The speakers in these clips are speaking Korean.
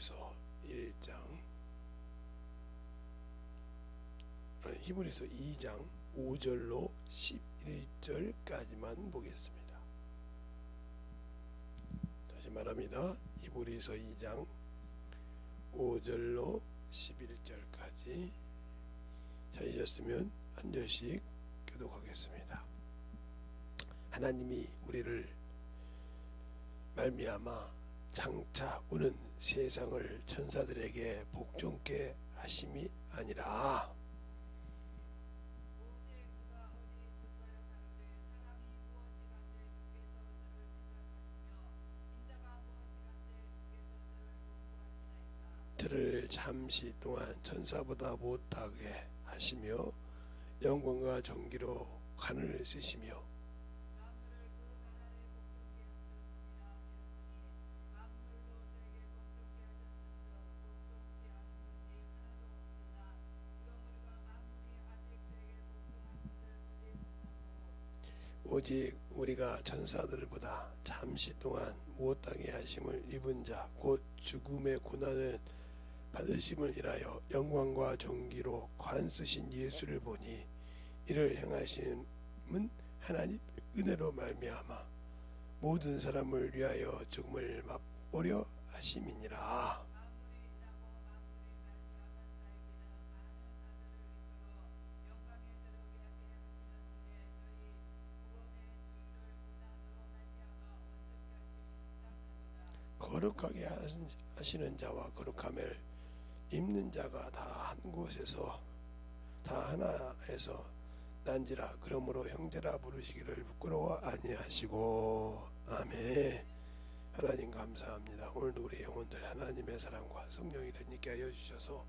히브리서 1장 히브리서 2장 5절로 11절까지만 보겠습니다. 다시 말합니다. 히브리서 2장 5절로 11절까지 찾으셨으면 한 절씩 교독하겠습니다. 하나님이 우리를 말미암아 장차 오는 세상을 천사들에게 복종케 하심이 아니라 저를 잠시 동안 천사보다 못하게 하시며 영광과 존귀로 관을 쓰시며 오직 우리가 천사들보다 잠시 동안 못하게 하심을 입은 자 곧 죽음의 고난을 받으심을 인하여 영광과 존귀로 관 쓰신 예수를 보니 이를 행하심은 하나님 은혜로 말미암아 모든 사람을 위하여 죽음을 맛보려 하심이니라. 거룩하게 하시는 자와 거룩함을 입는 자가 다 한 곳에서 다 하나에서 난지라. 그러므로 형제라 부르시기를 부끄러워 아니하시고. 아멘. 하나님 감사합니다. 오늘도 우리 영혼들 하나님의 사랑과 성령이 덧입게 하여 주셔서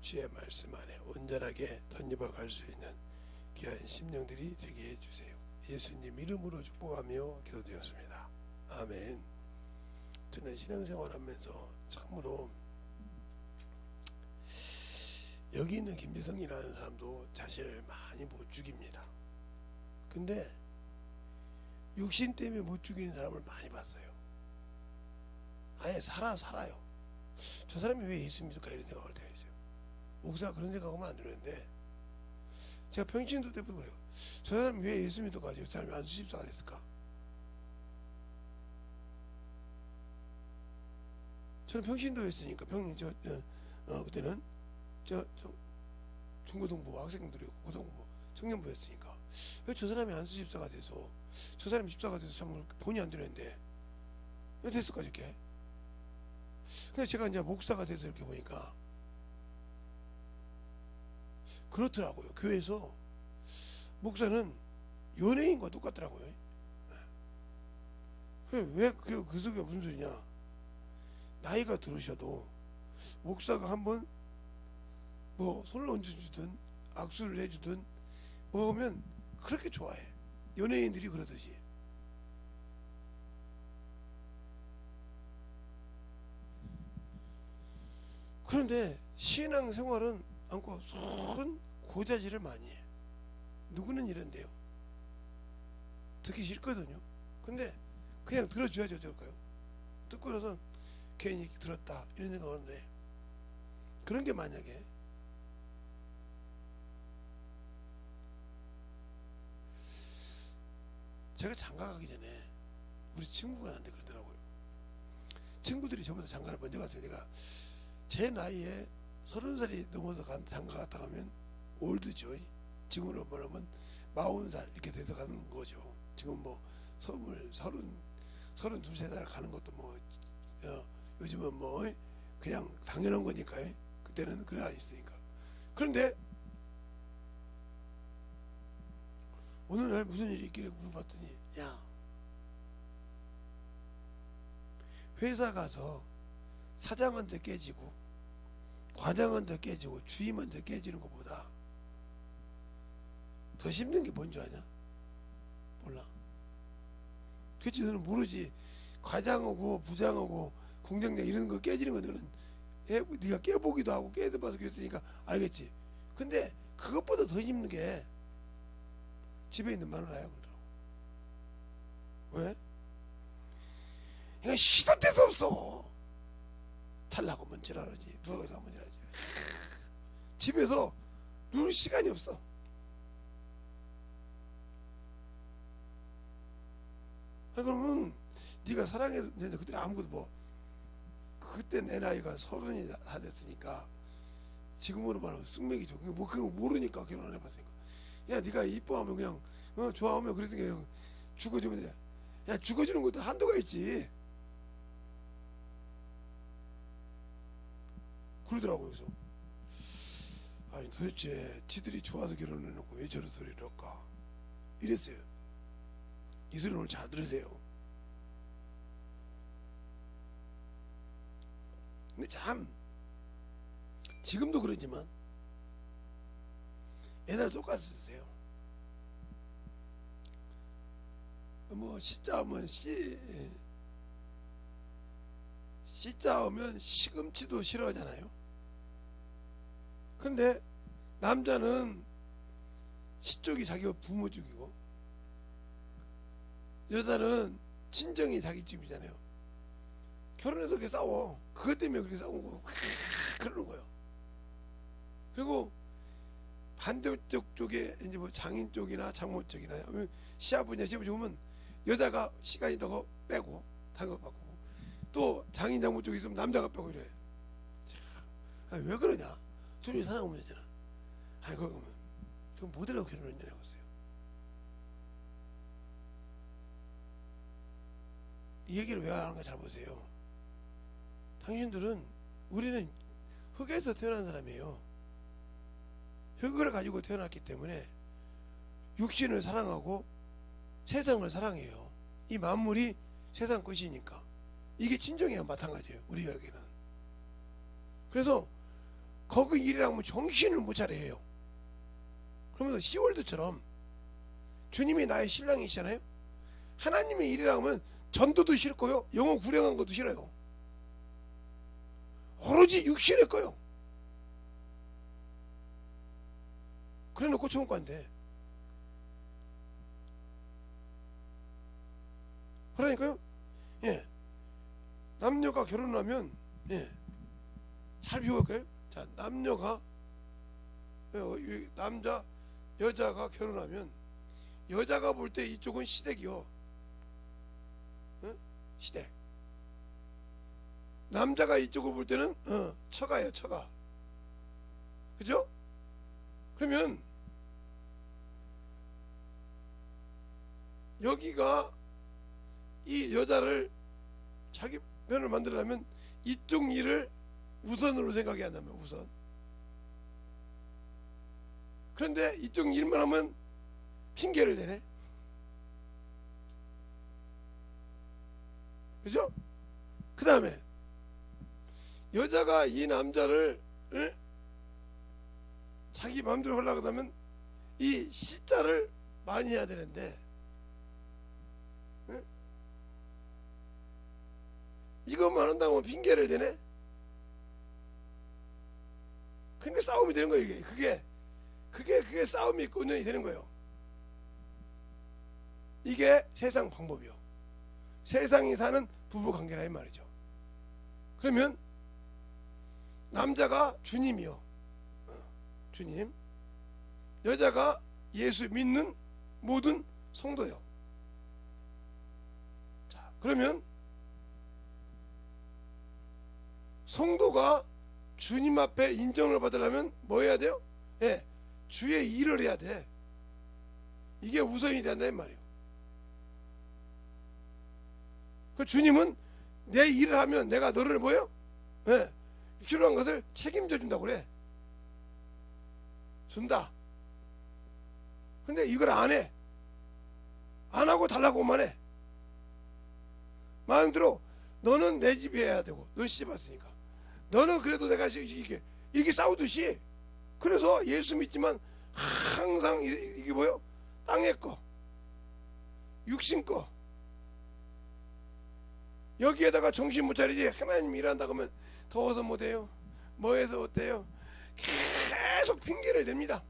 주의 말씀 안에 온전하게 덧입어 갈 수 있는 귀한 심령들이 되게 해주세요. 예수님 이름으로 축복하며 기도드렸습니다. 아멘. 저는 신앙생활하면서 참으로 여기 있는 김지성이라는 사람도 자신을 많이 못 죽입니다. 근데 육신 때문에 못 죽이는 사람을 많이 봤어요. 아예 살아요. 저 사람이 왜 있습니까? 이런 생각할 때가 있어요. 목사가 그런 생각하면 안 되는데 제가 평신도 때부터 그래요. 저 사람이 왜 예수님도 가지고 저 사람이 안수집사가 됐을까? 저는 평신도였으니까 그때는 중고등부 학생들이고 고등부 청년부였으니까 왜 저 사람이 안수집사가 돼서 저 사람이 집사가 돼서 참 본이 안 되는데 왜 됐을까 이렇게. 근데 제가 이제 목사가 돼서 이렇게 보니까 그렇더라고요. 교회에서 목사는 연예인과 똑같더라고요. 왜 그 속에 무슨 소리냐. 나이가 들으셔도 목사가 한번 뭐 손을 얹어주든 악수를 해주든 뭐 하면 그렇게 좋아해. 연예인들이 그러듯이. 그런데 신앙생활은 않고 손 고자질을 많이 해. 누구는 이런데요. 듣기 싫거든요. 근데 그냥 들어줘야죠. 될까요? 듣고 나서 괜히 들었다 이런 생각하는데 그런 게 만약에 제가 장가 가기 전에 우리 친구가 나한테 그러더라고요. 친구들이 저보다 장가를 먼저 갔어요. 제가 제 나이에 30살이 넘어서 장가 갔다 가면 올드죠. 지금으로 말하면 40살 이렇게 돼서 가는 거죠. 지금 뭐 32살 가는 것도 뭐 요즘은 뭐 그냥 당연한 거니까요. 그때는 그래 안 있으니까. 그런데 어느 날 무슨 일이 있길래 물어봤더니 야, 회사 가서 사장한테 깨지고 과장한테 깨지고 주임한테 깨지는 것보다 더 힘든 게 뭔지 아냐? 몰라. 그치? 너는 모르지. 과장하고 부장하고 공장장 이런 거 깨지는 거는 네가 깨보기도 하고 깨봐서 그랬으니까 알겠지. 근데 그것보다 더 힘든 게 집에 있는 마누라야 그러더라고. 왜? 이거 시도 때도 없어. 잘라고 하면 지랄하지, 누워서 하면 지랄하지. 집에서 누울 시간이 없어. 그러면 네가 사랑했는데 그때 아무것도 뭐, 그때 내 나이가 30이 다 됐으니까 지금으로 말하면 숙맥이 좋고 뭐 그런 거 모르니까 결혼 안 해봤으니까. 야 네가 이뻐하면 그냥 좋아하면 그랬으니까 그냥 죽어주면 돼. 야 죽어주는 것도 한도가 있지. 그러더라고요. 그래서 아니 도대체 지들이 좋아서 결혼해놓고 왜 저런 소리를 할까 이랬어요. 이 소리 오늘 잘 들으세요. 근데 참 지금도 그러지만 옛날 똑같이 쓰세요. 뭐 시자하면 시자하면 시금치도 싫어하잖아요. 근데 남자는 시 쪽이 자기 부모 쪽이고 여자는 친정이 자기 집이잖아요. 결혼해서 그렇게 싸워. 그것 때문에 그렇게 싸우고 그러는 거예요. 그리고 반대쪽 쪽에 이제 뭐 장인 쪽이나 장모 쪽이나 시아버지나 시아버지 보면 여자가 시간이 더 빼고 단거 바꾸고 또 장인 장모 쪽에 있으면 남자가 빼고 이래. 아니, 왜 그러냐? 둘이 사랑하면 되잖아. 아니 그러면 그 모델하고 결혼했냐고 했어요. 이 얘기를 왜 하는가 잘 보세요. 당신들은 우리는 흙에서 태어난 사람이에요. 흙을 가지고 태어났기 때문에 육신을 사랑하고 세상을 사랑해요. 이 만물이 세상 것이니까 이게 친정이야 마찬가지예요. 우리에게는. 그래서 거기 일이라고 하면 정신을 못 차려요. 그러면서 시월드처럼 주님이 나의 신랑이시잖아요. 하나님의 일이라고 하면 전도도 싫고요, 영어 구령한 것도 싫어요. 오로지 육신의 거요. 그래 놓고 천국간대. 그러니까요, 예, 남녀가 결혼하면, 예, 잘 비워볼까요? 자, 남녀가, 남자, 여자가 결혼하면, 여자가 볼 때 이쪽은 시댁이요. 응? 시댁. 남자가 이쪽을 볼 때는, 처가예요, 처가. 그죠? 그러면, 여기가 이 여자를 자기 편을 만들려면 이쪽 일을 우선으로 생각해야 한다면 우선. 그런데 이쪽 일만 하면 핑계를 대네. 그죠? 그 다음에 여자가 이 남자를 자기 마음대로 하려고 하면 이 시자를 많이 해야 되는데 이것만 한다고 하면 핑계를 대네. 그러니까 싸움이 되는 거예요. 이게 그게 싸움이 있고 운영이 되는 거예요. 이게 세상 방법이요. 세상이 사는 부부관계라 이 말이죠. 그러면 남자가 주님이요, 주님. 여자가 예수 믿는 모든 성도요. 자, 그러면 성도가 주님 앞에 인정을 받으려면 뭐 해야 돼요? 예, 주의 일을 해야 돼. 이게 우선이 된다 이 말이에요. 그 주님은 내 일을 하면 내가 너를 뭐요? 예, 필요한 것을 책임져 준다고 그래. 준다. 근데 이걸 안 해. 안 하고 달라고만 해. 마음대로 너는 내 집에 해야 되고 넌 시집 왔으니까 너는 그래도 내가 이렇게 싸우듯이. 그래서 예수 믿지만 항상 이게 뭐요? 땅의 거, 육신 거, 여기에다가 정신 못 차리지. 하나님 일한다고 하면 더워서 못해요, 뭐해서 어때요, 계속 핑계를 댑니다.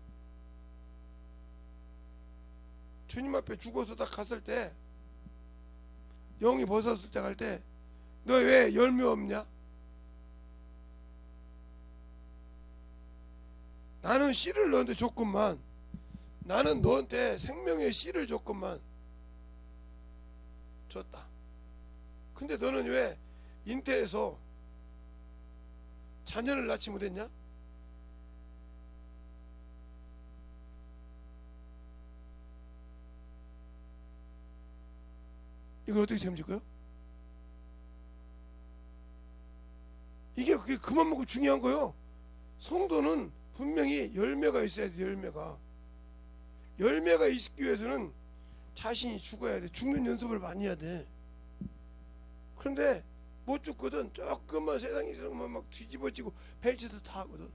주님 앞에 죽어서 딱 갔을 때, 영이 벗었을 때 갈 때 너 왜 열매 없냐? 나는 씨를 너한테 줬건만, 나는 너한테 생명의 씨를 줬건만 줬다. 근데 너는 왜 잉태해서 자녀를 낳지 못했냐? 이걸 어떻게 책임질까요? 이게 그게 그만큼 중요한 거요. 성도는 분명히 열매가 있어야 돼. 열매가 있기 위해서는 자신이 죽어야 돼. 죽는 연습을 많이 해야 돼. 그런데 못 죽거든. 조금만 세상이 조금만 막 뒤집어지고 벨짓을 다 하거든.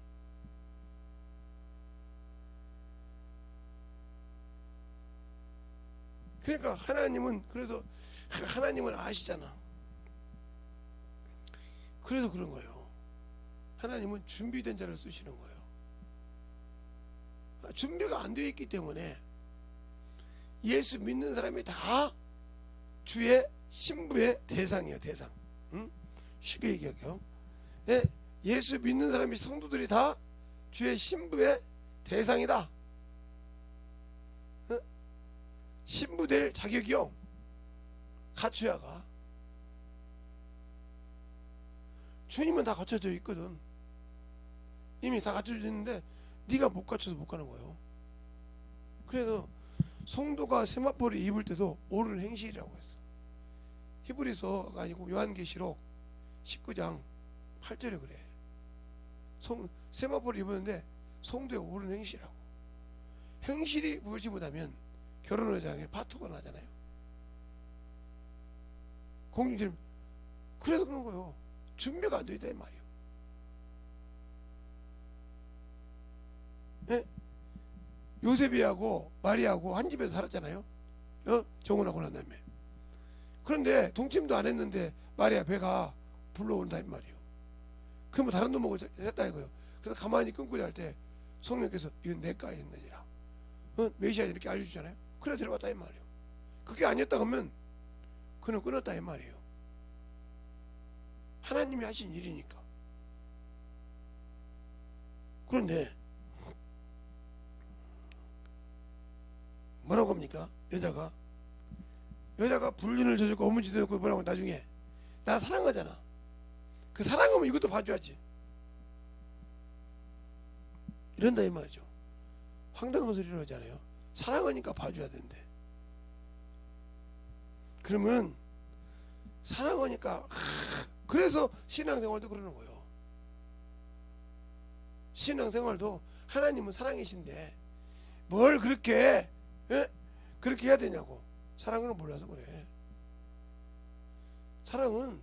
그러니까 하나님은, 그래서 하나님은 아시잖아. 그래서 그런 거예요. 하나님은 준비된 자를 쓰시는 거예요. 준비가 안 되어 있기 때문에 예수 믿는 사람이 다 주의 신부의 대상이에요. 대상. 응? 쉽게 얘기할게요. 예, 예수 믿는 사람이, 성도들이 다 주의 신부의 대상이다. 응? 신부 될 자격이요, 갖춰야가. 주님은 다 갖춰져 있거든. 이미 다 갖춰져 있는데 네가 못 갖춰서 못 가는 거예요. 그래서 성도가 세마포를 입을 때도 옳은 행실이라고 했어. 히브리서가 아니고 요한계시록 19장 8절에 그래. 세마포를 입었는데 성도의 옳은 행실이라고. 행실이 무엇이 못하면 결혼회장에 파토가 나잖아요. 공중님, 그래서 그런 거예요. 준비가 안 돼 있다 이 말이에요. 예? 요셉이하고 마리아하고 한 집에서 살았잖아요. 정혼하고 난 다음에. 그런데 동침도 안 했는데 마리아 배가 불러온다 이 말이에요. 그러면 다른 놈하고 했다 이거예요. 그래서 가만히 끊고 잘 때 성령께서 이건 내가 했느니라, 메시아 이렇게 알려주잖아요. 그래 들어갔다 이 말이에요. 그게 아니었다 그러면 그는 끊었다 이 말이에요. 하나님이 하신 일이니까. 그런데 뭐라고 합니까? 여자가 불륜을 저질고 어문지도 놓고 뭐라고 나중에 나 사랑하잖아. 그 사랑하면 이것도 봐줘야지. 이런다 이 말이죠. 황당한 소리를 하잖아요. 사랑하니까 봐줘야 된대. 그러면 사랑하니까 그래서 신앙생활도 그러는 거예요. 신앙생활도 하나님은 사랑이신데 뭘 그렇게 그렇게 해야 되냐고. 사랑을 몰라서 그래. 사랑은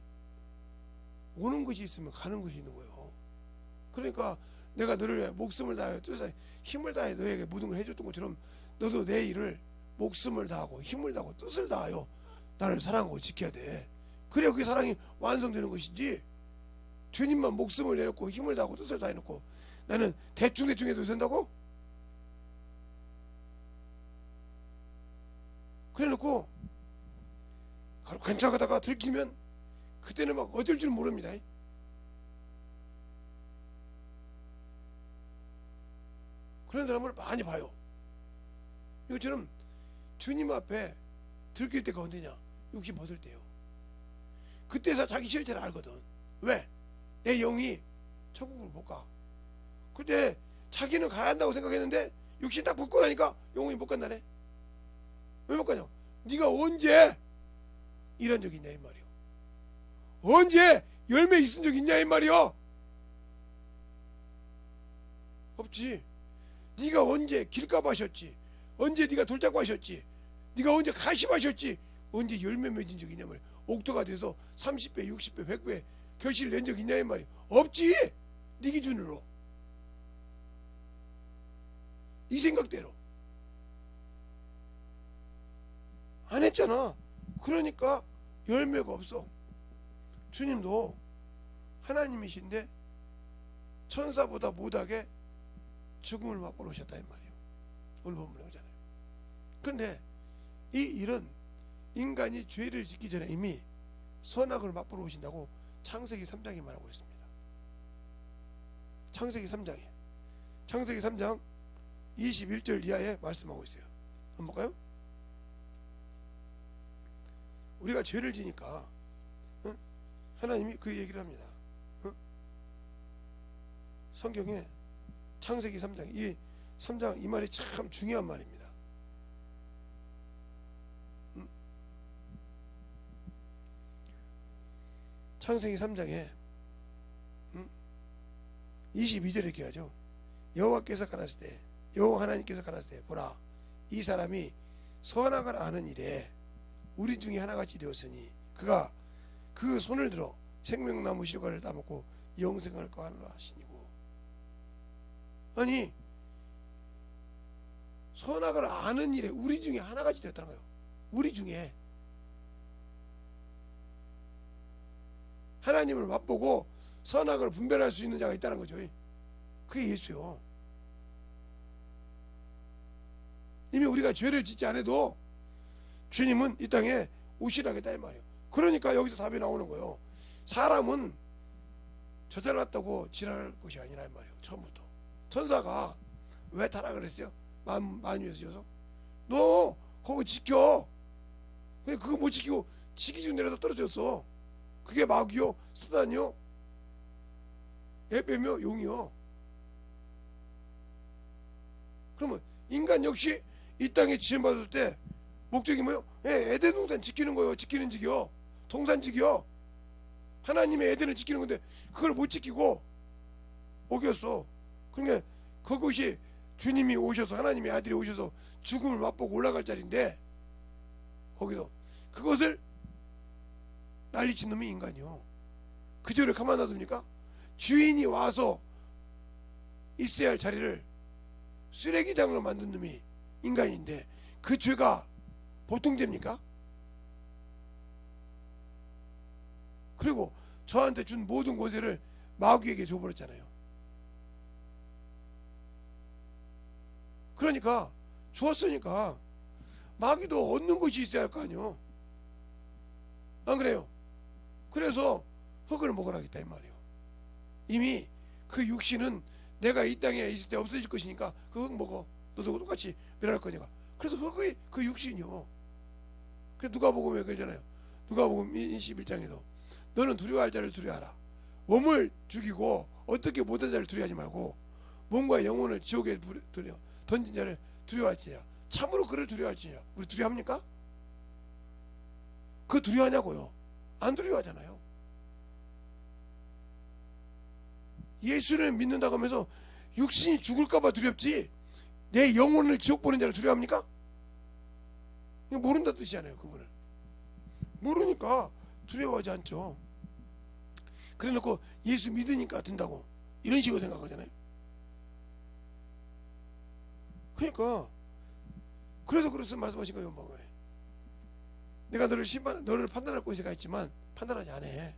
오는 것이 있으면 가는 것이 있는 거예요. 그러니까 내가 너를 위해 목숨을 다하여 뜻을 힘을 다해 너에게 모든 걸 해줬던 것처럼 너도 내 일을 목숨을 다하고 힘을 다하고 뜻을 다하여 나를 사랑하고 지켜야 돼. 그래야 그게 사랑이 완성되는 것이지. 주님만 목숨을 내놓고 힘을 다하고 뜻을 다해놓고 나는 대충 해도 된다고? 그래놓고 괜찮다가 들키면 그때는 막 어딜 줄 모릅니다. 그런 사람을 많이 봐요. 이것처럼 주님 앞에 들킬 때가 언제냐? 65살 때요. 그때서 자기 실체를 알거든. 왜? 내 영이 천국을 못 가. 근데 자기는 가야 한다고 생각했는데 육신 딱 붙고 나니까 영혼이 못 간다네. 왜 못 가냐? 네가 언제 이런 적 있냐 이 말이요. 언제 열매 있은 적 있냐 이 말이요. 없지. 네가 언제 길가 하셨지? 언제 네가 돌잡고 하셨지? 네가 언제 가시하셨지? 언제 열매 맺은 적 있냐 말이야. 옥토가 돼서 30배, 60배, 100배 결실 낸 적 있냐 이 말이야. 없지. 네 기준으로. 이 생각대로 안 했잖아. 그러니까 열매가 없어. 주님도 하나님이신데 천사보다 못하게 죽음을 맛보러 오셨다 이 말이에요. 오늘 본문에 오잖아요. 그런데 이 일은 인간이 죄를 짓기 전에 이미 선악을 맛보러 오신다고 창세기 3장에 말하고 있습니다. 창세기 3장에 창세기 3장 21절 이하에 말씀하고 있어요. 한번 볼까요? 우리가 죄를 지니까 하나님이 그 얘기를 합니다. 성경에 창세기 3장 이 말이 참 중요한 말입니다. 창세기 3장에 22절에 이렇게 하죠. 여호와 하나님께서 가라사대 보라, 이 사람이 선악을 아는 일에 우리 중에 하나같이 되었으니 그가 그 손을 들어 생명나무 실과를 따먹고 영생을 거하노라 하시니고. 아니, 선악을 아는 일에 우리 중에 하나같이 되었다는 거예요. 우리 중에 하나님을 맛보고 선악을 분별할 수 있는 자가 있다는 거죠. 그게 예수요. 이미 우리가 죄를 짓지 않아도 주님은 이 땅에 오시라겠다 이 말이에요. 그러니까 여기서 답이 나오는 거예요. 사람은 저 잘났다고 지랄할 것이 아니라 이 말이에요. 처음부터 천사가 왜 타락을 했어요? 만유에서 져서 너 거기 지켜. 근데 그거 못 지키고 지키지 내려다 떨어졌어. 그게 마귀요, 사단이요, 에베며 용이요. 그러면 인간 역시 이 땅에 지음받을 때 목적이 뭐요? 에덴 동산 지키는 거요. 지키는 직이요. 동산직이요. 하나님의 에덴을 지키는 건데 그걸 못 지키고 어겼어. 그러니까 그것이 주님이 오셔서, 하나님의 아들이 오셔서 죽음을 맛보고 올라갈 자리인데 거기서 그것을 난리친 놈이 인간이요. 그 죄를 가만 놔둡니까? 주인이 와서 있어야 할 자리를 쓰레기장으로 만든 놈이 인간인데 그 죄가 보통 죄입니까? 그리고 저한테 준 모든 권세를 마귀에게 줘버렸잖아요. 그러니까 주었으니까 마귀도 얻는 것이 있어야 할 거 아니요. 안 그래요? 그래서 흙을 먹으라겠다 이 말이에요. 이미 그 육신은 내가 이 땅에 있을 때 없어질 것이니까 그 흙 먹어. 너도 똑같이 멸할 거니까. 그래서 흙이 그 육신이요. 그래서 누가복음에 그러잖아요. 누가복음 21장에도 너는 두려워할 자를 두려워하라. 몸을 죽이고 어떻게 못한 자를 두려워하지 말고 몸과 영혼을 지옥에 던진 자를 두려워할지니라. 참으로 그를 두려워할지니라. 우리 두려워합니까? 그 두려워하냐고요? 안 두려워하잖아요. 예수를 믿는다고 하면서 육신이 죽을까봐 두렵지 내 영혼을 지옥 보낸 자를 두려워합니까? 이거 모른다 뜻이잖아요. 그분을 모르니까 두려워하지 않죠. 그래놓고 예수 믿으니까 된다고 이런 식으로 생각하잖아요. 그러니까 그래서 말씀하신 거예요. 뭐 내가 너를 판단할 권세가 있지만 판단하지 않아.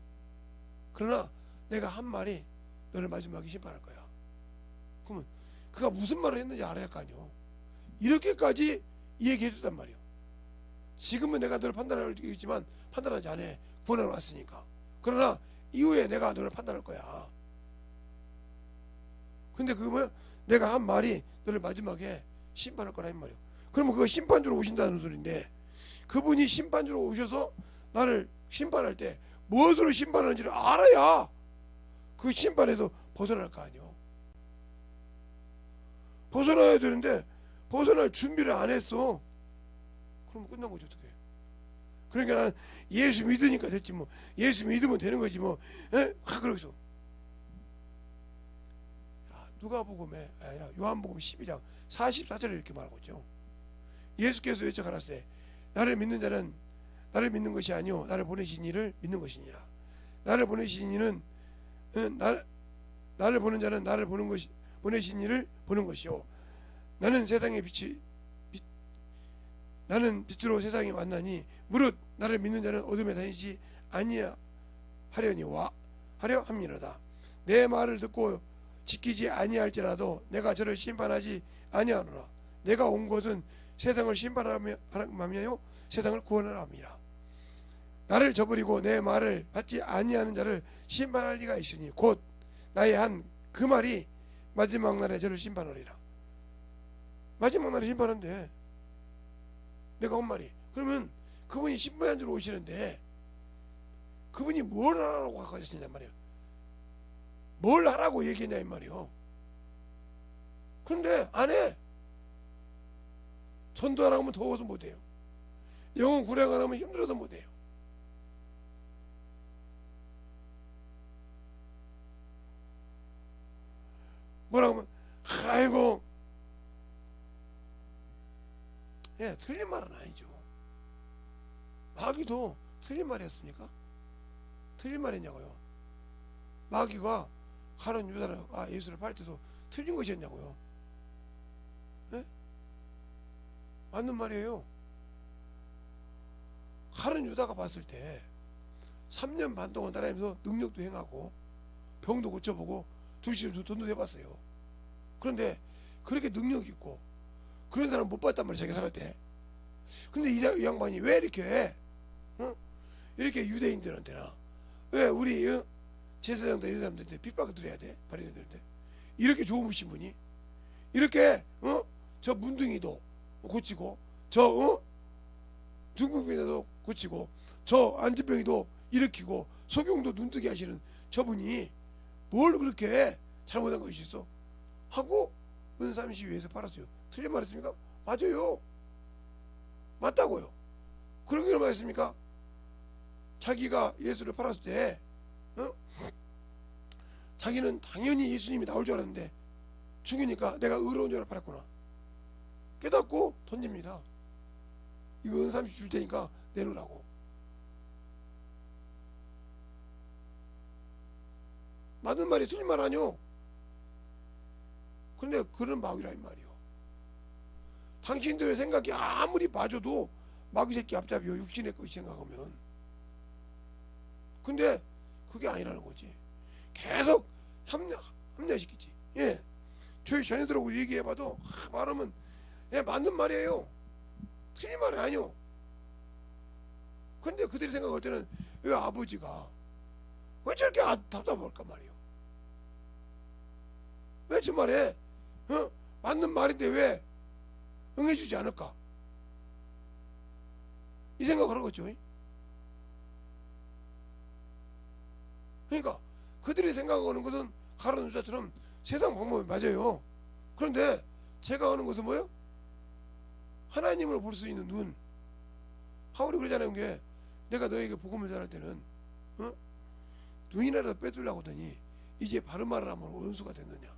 그러나 내가 한 말이 너를 마지막에 심판할 거야. 그러면 그가 무슨 말을 했는지 알아야 할 거 아니요. 이렇게까지 얘기해 줬단 말이에요. 지금은 내가 너를 판단할 수 있지만 판단하지 않아. 구원하러 왔으니까. 그러나 이후에 내가 너를 판단할 거야. 근데 그거 뭐야? 내가 한 말이 너를 마지막에 심판할 거라 이 말이에요. 그러면 그거 심판주로 오신다는 소리인데 그분이 심판주로 오셔서 나를 심판할 때 무엇으로 심판하는지를 알아야 그 심판에서 벗어날 거 아니요. 벗어나야 되는데 벗어날 준비를 안 했어. 그럼 끝난 거죠. 어떻게? 그러니까 난 예수 믿으니까 됐지 뭐. 예수 믿으면 되는 거지 뭐. 그러겠어. 누가복음에 아니라 요한복음 12장 44절에 이렇게 말하고 있죠. 예수께서 외쳐 가라사대 나를 믿는 자는 나를 믿는 것이 아니요 나를 보내신 이를 믿는 것이니라. 나를 보내신 이는 나를 보는 자는 나를 보는 것이 보내신 이를 보는 것이요 나는 세상의 나는 빛으로 세상에 왔나니 무릇 나를 믿는 자는 어둠에 다니지 아니하려 함이로다. 내 말을 듣고 지키지 아니할지라도 내가 저를 심판하지 아니하노라. 내가 온 것은 세상을 심판하며 세상을 구원하라 함이라. 나를 저버리고 내 말을 받지 아니하는 자를 심판할 리가 있으니 곧 나의 한 그 말이 마지막 날에 저를 심판하리라. 마지막 날에 심판한대. 내가 한 말이. 그러면 그분이 심판자로 오시는데 그분이 뭘 하라고 하셨냐 말이야. 뭘 하라고 얘기했냐 이 말이요. 그런데 안 해. 전도 안 하면 더워서 못해요. 영혼 구약 안 하면 힘들어서 못해요. 뭐라고 하면 아이고, 예, 틀린 말은 아니죠. 마귀도 틀린 말이 었습니까? 틀린 말이냐고요. 마귀가 가룟 유다를 예수를 팔 때도 틀린 것이었냐고요. 예? 맞는 말이에요. 가룟 유다가 봤을 때 3년 반 동안 따라다니면서 능력도 행하고 병도 고쳐보고 두시도 돈도 해봤어요. 그런데 그렇게 능력 있고 그런 사람 못 봤단 말이야, 자기 살을 때. 근데 이 양반이 왜 이렇게 이렇게 유대인들한테나 왜 우리 제사장들 이런 사람들한테 핍박을 드려야 돼? 바리새인들한테 이렇게 좋은 분이 이렇게 저 문둥이도 고치고 저 중풍병도 고치고 저 안진병이도 일으키고 소경도 눈뜨게 하시는 저분이 뭘 그렇게 잘못한 것이 있어? 하고 은삼시위에서 팔았어요. 틀린 말 했습니까? 맞아요. 맞다고요. 그러기로 말했습니까? 자기가 예수를 팔았을 때 자기는 당연히 예수님이 나올 줄 알았는데 죽으니까 내가 의로운 줄 알아 팔았구나. 깨닫고 던집니다. 이거 은삼시 줄 테니까 내놓으라고. 맞는 말이 틀린 말 아니오. 근데 그런 마귀라 이 말이요. 당신들의 생각이 아무리 봐줘도 마귀 새끼 앞잡이요. 육신의 것이 생각하면. 근데 그게 아니라는 거지. 계속 합리화시키지. 예. 저희 자녀들하고 얘기해봐도 말하면 예, 맞는 말이에요. 틀린 말이 아니요. 근데 그들이 생각할 때는 왜 아버지가 왜 저렇게 답답할까 말이요. 왜 저 말에 맞는 말인데 왜 응해주지 않을까? 이 생각을 하는 거죠. 그러니까 그들이 생각하는 것은 가룟 유다처럼 세상 방법이 맞아요. 그런데 제가 하는 것은 뭐예요? 하나님을 볼 수 있는 눈. 바울이 그러잖아요. 게 내가 너에게 복음을 전할 때는 눈이라도 빼주려고 하더니 이제 바른 말을 하면 원수가 됐느냐.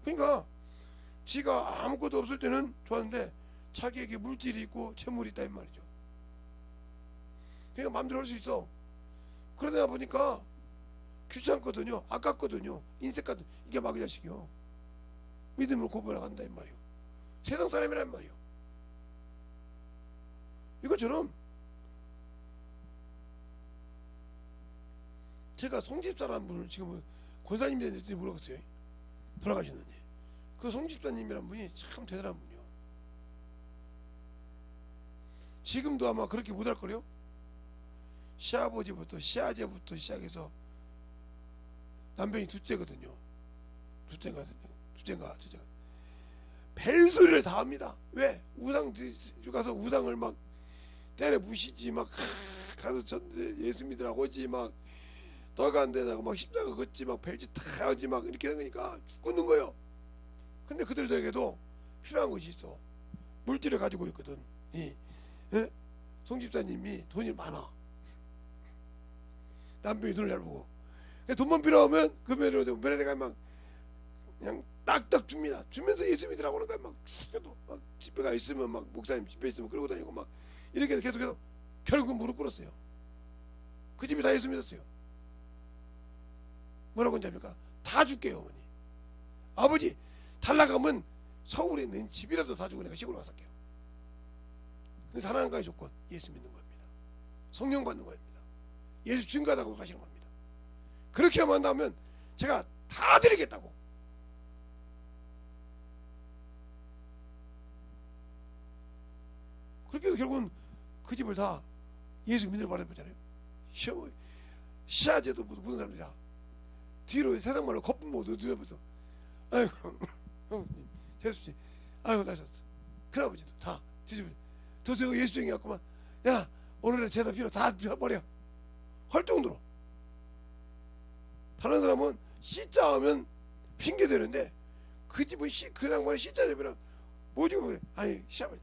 그러니까 지가 아무것도 없을 때는 좋았는데 자기에게 물질이 있고 채물이 있다 이 말이죠. 그러니까 마음대로 할 수 있어. 그러다 보니까 귀찮거든요. 아깝거든요. 인색 같은 이게 마귀 자식이요. 믿음으로 고백한다 이 말이요. 세상 사람이란 말이요. 이것처럼 제가 송집사라는 분을 지금 권사님이 됐는지 모르겠어요. 돌아가셨는지. 그 송집사님이란 분이 참 대단한 분이요. 지금도 아마 그렇게 못할 거요. 시아버지부터 시아제부터 시작해서 남편이 둘째거든요. 둘째가 벨소리를 다 합니다. 왜? 우상 가서 우상을 막 때려 부시지 막 가서 예수 믿으라고 하지 막 너가 안 되다가 막 십자가 걷지 막 벨짓 다 하지 막 이렇게 하는 거니까 죽는 거예요. 근데 그들에게도 필요한 것이 있어. 물질을 가지고 있거든. 송집사님이 돈이 많아. 남편이 돈을 잘 보고 돈만 필요하면 그 며느리가 막 그냥 딱딱 줍니다. 주면서 예수 믿으라고 하는 거야. 막 죽여도 막 집회가 있으면 막 목사님 집회 있으면 끌고 다니고 막 이렇게 해서 계속해서 결국은 무릎 꿇었어요. 그 집이 다 예수 믿었어요. 뭐라고 하니까 다 줄게요 어머니. 아버지 달라가면 서울에 있는 집이라도 다 주고 내가 시골 가서 살게요. 근데 단 한 가지 조건 예수 믿는 겁니다. 성령 받는 겁니다. 예수 증거하다고 가시는 겁니다. 그렇게 하면 한다면 제가 다 드리겠다고. 그렇게 해서 결국은 그 집을 다 예수 믿으러 받아보잖아요. 시아제도 모든 사람들이 다 뒤로 세상 말로 거품 못 얻어버려. 아이고 재수씨, 아이고 나셨어. 큰아버지도 다 뒤집어. 더 저거 예수쟁이 같구만. 야 오늘의 제사 필요 다 버려. 할 정도로. 다른 사람은 씨자 하면 핑계 대는데 그 집은 그 양반이 씨자 되면 뭐지 뭐 아니 시아버지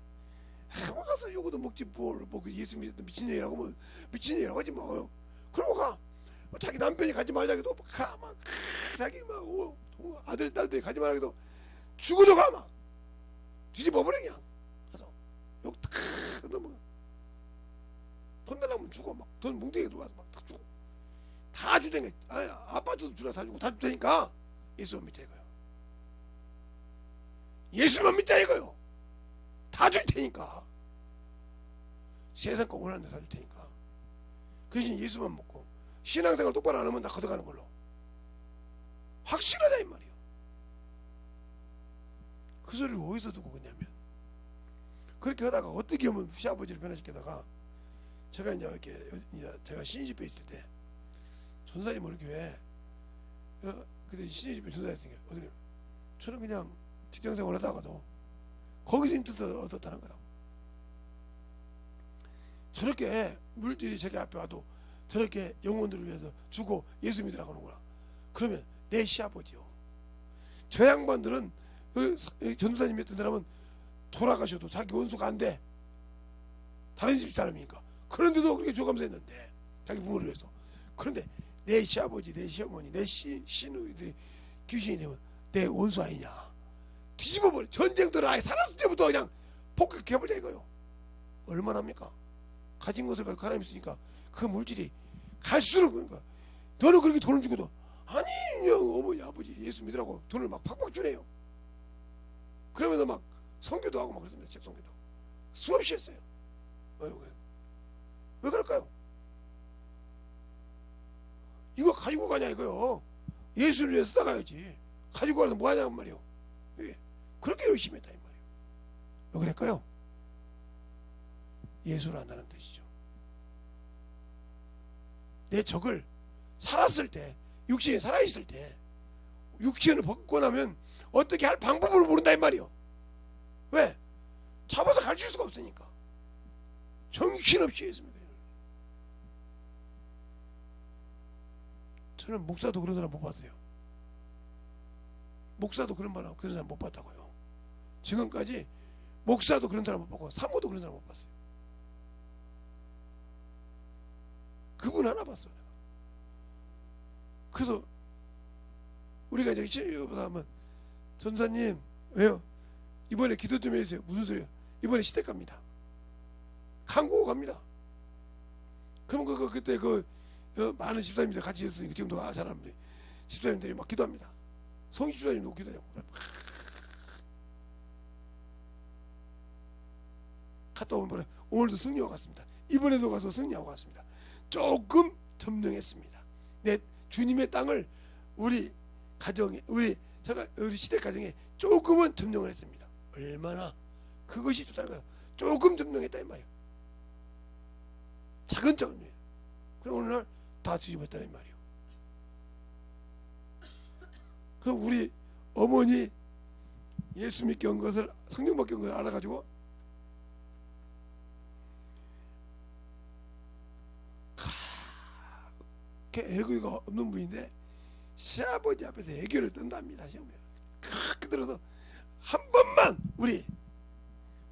한번 가서 요거도 먹지 그 예수 믿었던 미친년이라고 뭐 미친년이라고 하지 뭐. 그러고 가. 자기 남편이 가지 말자기도 가 막 자기 막 아들 딸들이 가지 말자기도 죽어도 가 막 뒤집어버려 그냥 가서 욕탁 넘어. 돈 달라면 주고 막 돈 뭉탱이에 들어와서 막 탁 주고 다 주대니까 아파트도 주라 다 주고 다 주대니까 예수만 믿자 이거요. 예수만 믿자 이거요. 다 줄 테니까 세상 거 원하는 데 다 줄 테니까 그 대신 예수만 먹고 신앙생활 똑바로 안 하면 나 걷어가는 걸로 확실하다 이 말이에요. 그 소리를 어디서 듣고 그냐면 그렇게 하다가 어떻게 하면 시아버지를 변화시키다가 제가 이제 이렇게 제가 신입집에 있을 때 전사님 우리 교회 그때 신입집에 전사했으니까 어떻게 저는 그냥 직장생활 하다가도 거기서 인트를 얻었다는 거예요. 저렇게 물질이 자기 앞에 와도 저렇게 영혼들을 위해서 주고 예수 믿으라고 하는구나. 그러면 내 시아버지요. 저 양반들은 전도사님이 했던 사람은 돌아가셔도 자기 원수가 안 돼. 다른 집 사람이니까. 그런데도 그렇게 줘가면서 했는데 자기 부모를 위해서. 그런데 내 시아버지, 내 시어머니, 내 시누이들이 귀신이 되면 내 원수 아니냐. 뒤집어버려. 전쟁터를 아예 살았을 때부터 그냥 폭격해버려 이거요. 얼마나 합니까? 가진 것을 가지고 하나님 있으니까 그 물질이 갈수록 그러니까 너는 그렇게 돈을 주고도 아니 어머니 아버지 예수 믿으라고 돈을 막 팍팍 주네요. 그러면서 막 선교도 하고 막 그랬습니다. 책 선교도 수없이 했어요. 왜 그럴까요? 이거 가지고 가냐 이거요. 예수를 위해 써가야지. 가지고 가서 뭐 하냐는 말이요. 왜? 그렇게 열심히 했다 이 말이에요. 왜 그럴까요? 예수를 안다는 뜻이죠. 내 적을 살았을 때 육신이 살아있을 때 육신을 벗고 나면 어떻게 할 방법을 모른다 이 말이요. 왜? 잡아서 가르칠 수가 없으니까. 정신없이 했습니다. 저는 목사도 그런 사람 못 봤어요. 목사도 그런 사람 못 봤다고요. 지금까지 목사도 그런 사람 못 봤고 사모도 그런 사람 못 봤어요. 그분 하나 봤어. 내가. 그래서 우리가 이제 친구보다 하면 전사님 왜요? 이번에 기도 좀 해주세요. 무슨 소리예요? 이번에 시댁 갑니다. 한국 갑니다. 그럼 그때 많은 집사님들 같이 있으니까 지금도 사람들이 집사님들이 막 기도합니다. 성희 집사님도 기도하고 갔다 오면 뭐래? 오늘도 승리하고 갔습니다. 이번에도 가서 승리하고 갔습니다. 조금 점령했습니다. 내 주님의 땅을 우리 가정에 우리 시댁 가정에 조금은 점령을 했습니다. 얼마나 그것이 좋다는 거예요. 조금 점령했다 이 말이에요. 작은 점이에요. 그럼 오늘날 다 뒤집었다는 말이에요. 그 우리 어머니 예수 믿게 온 것을 성령 받게 온 것을 알아가지고 애교가 없는 분인데 시아버지 앞에서 애교를 뜬답니다. 그렇게 들어서 한 번만 우리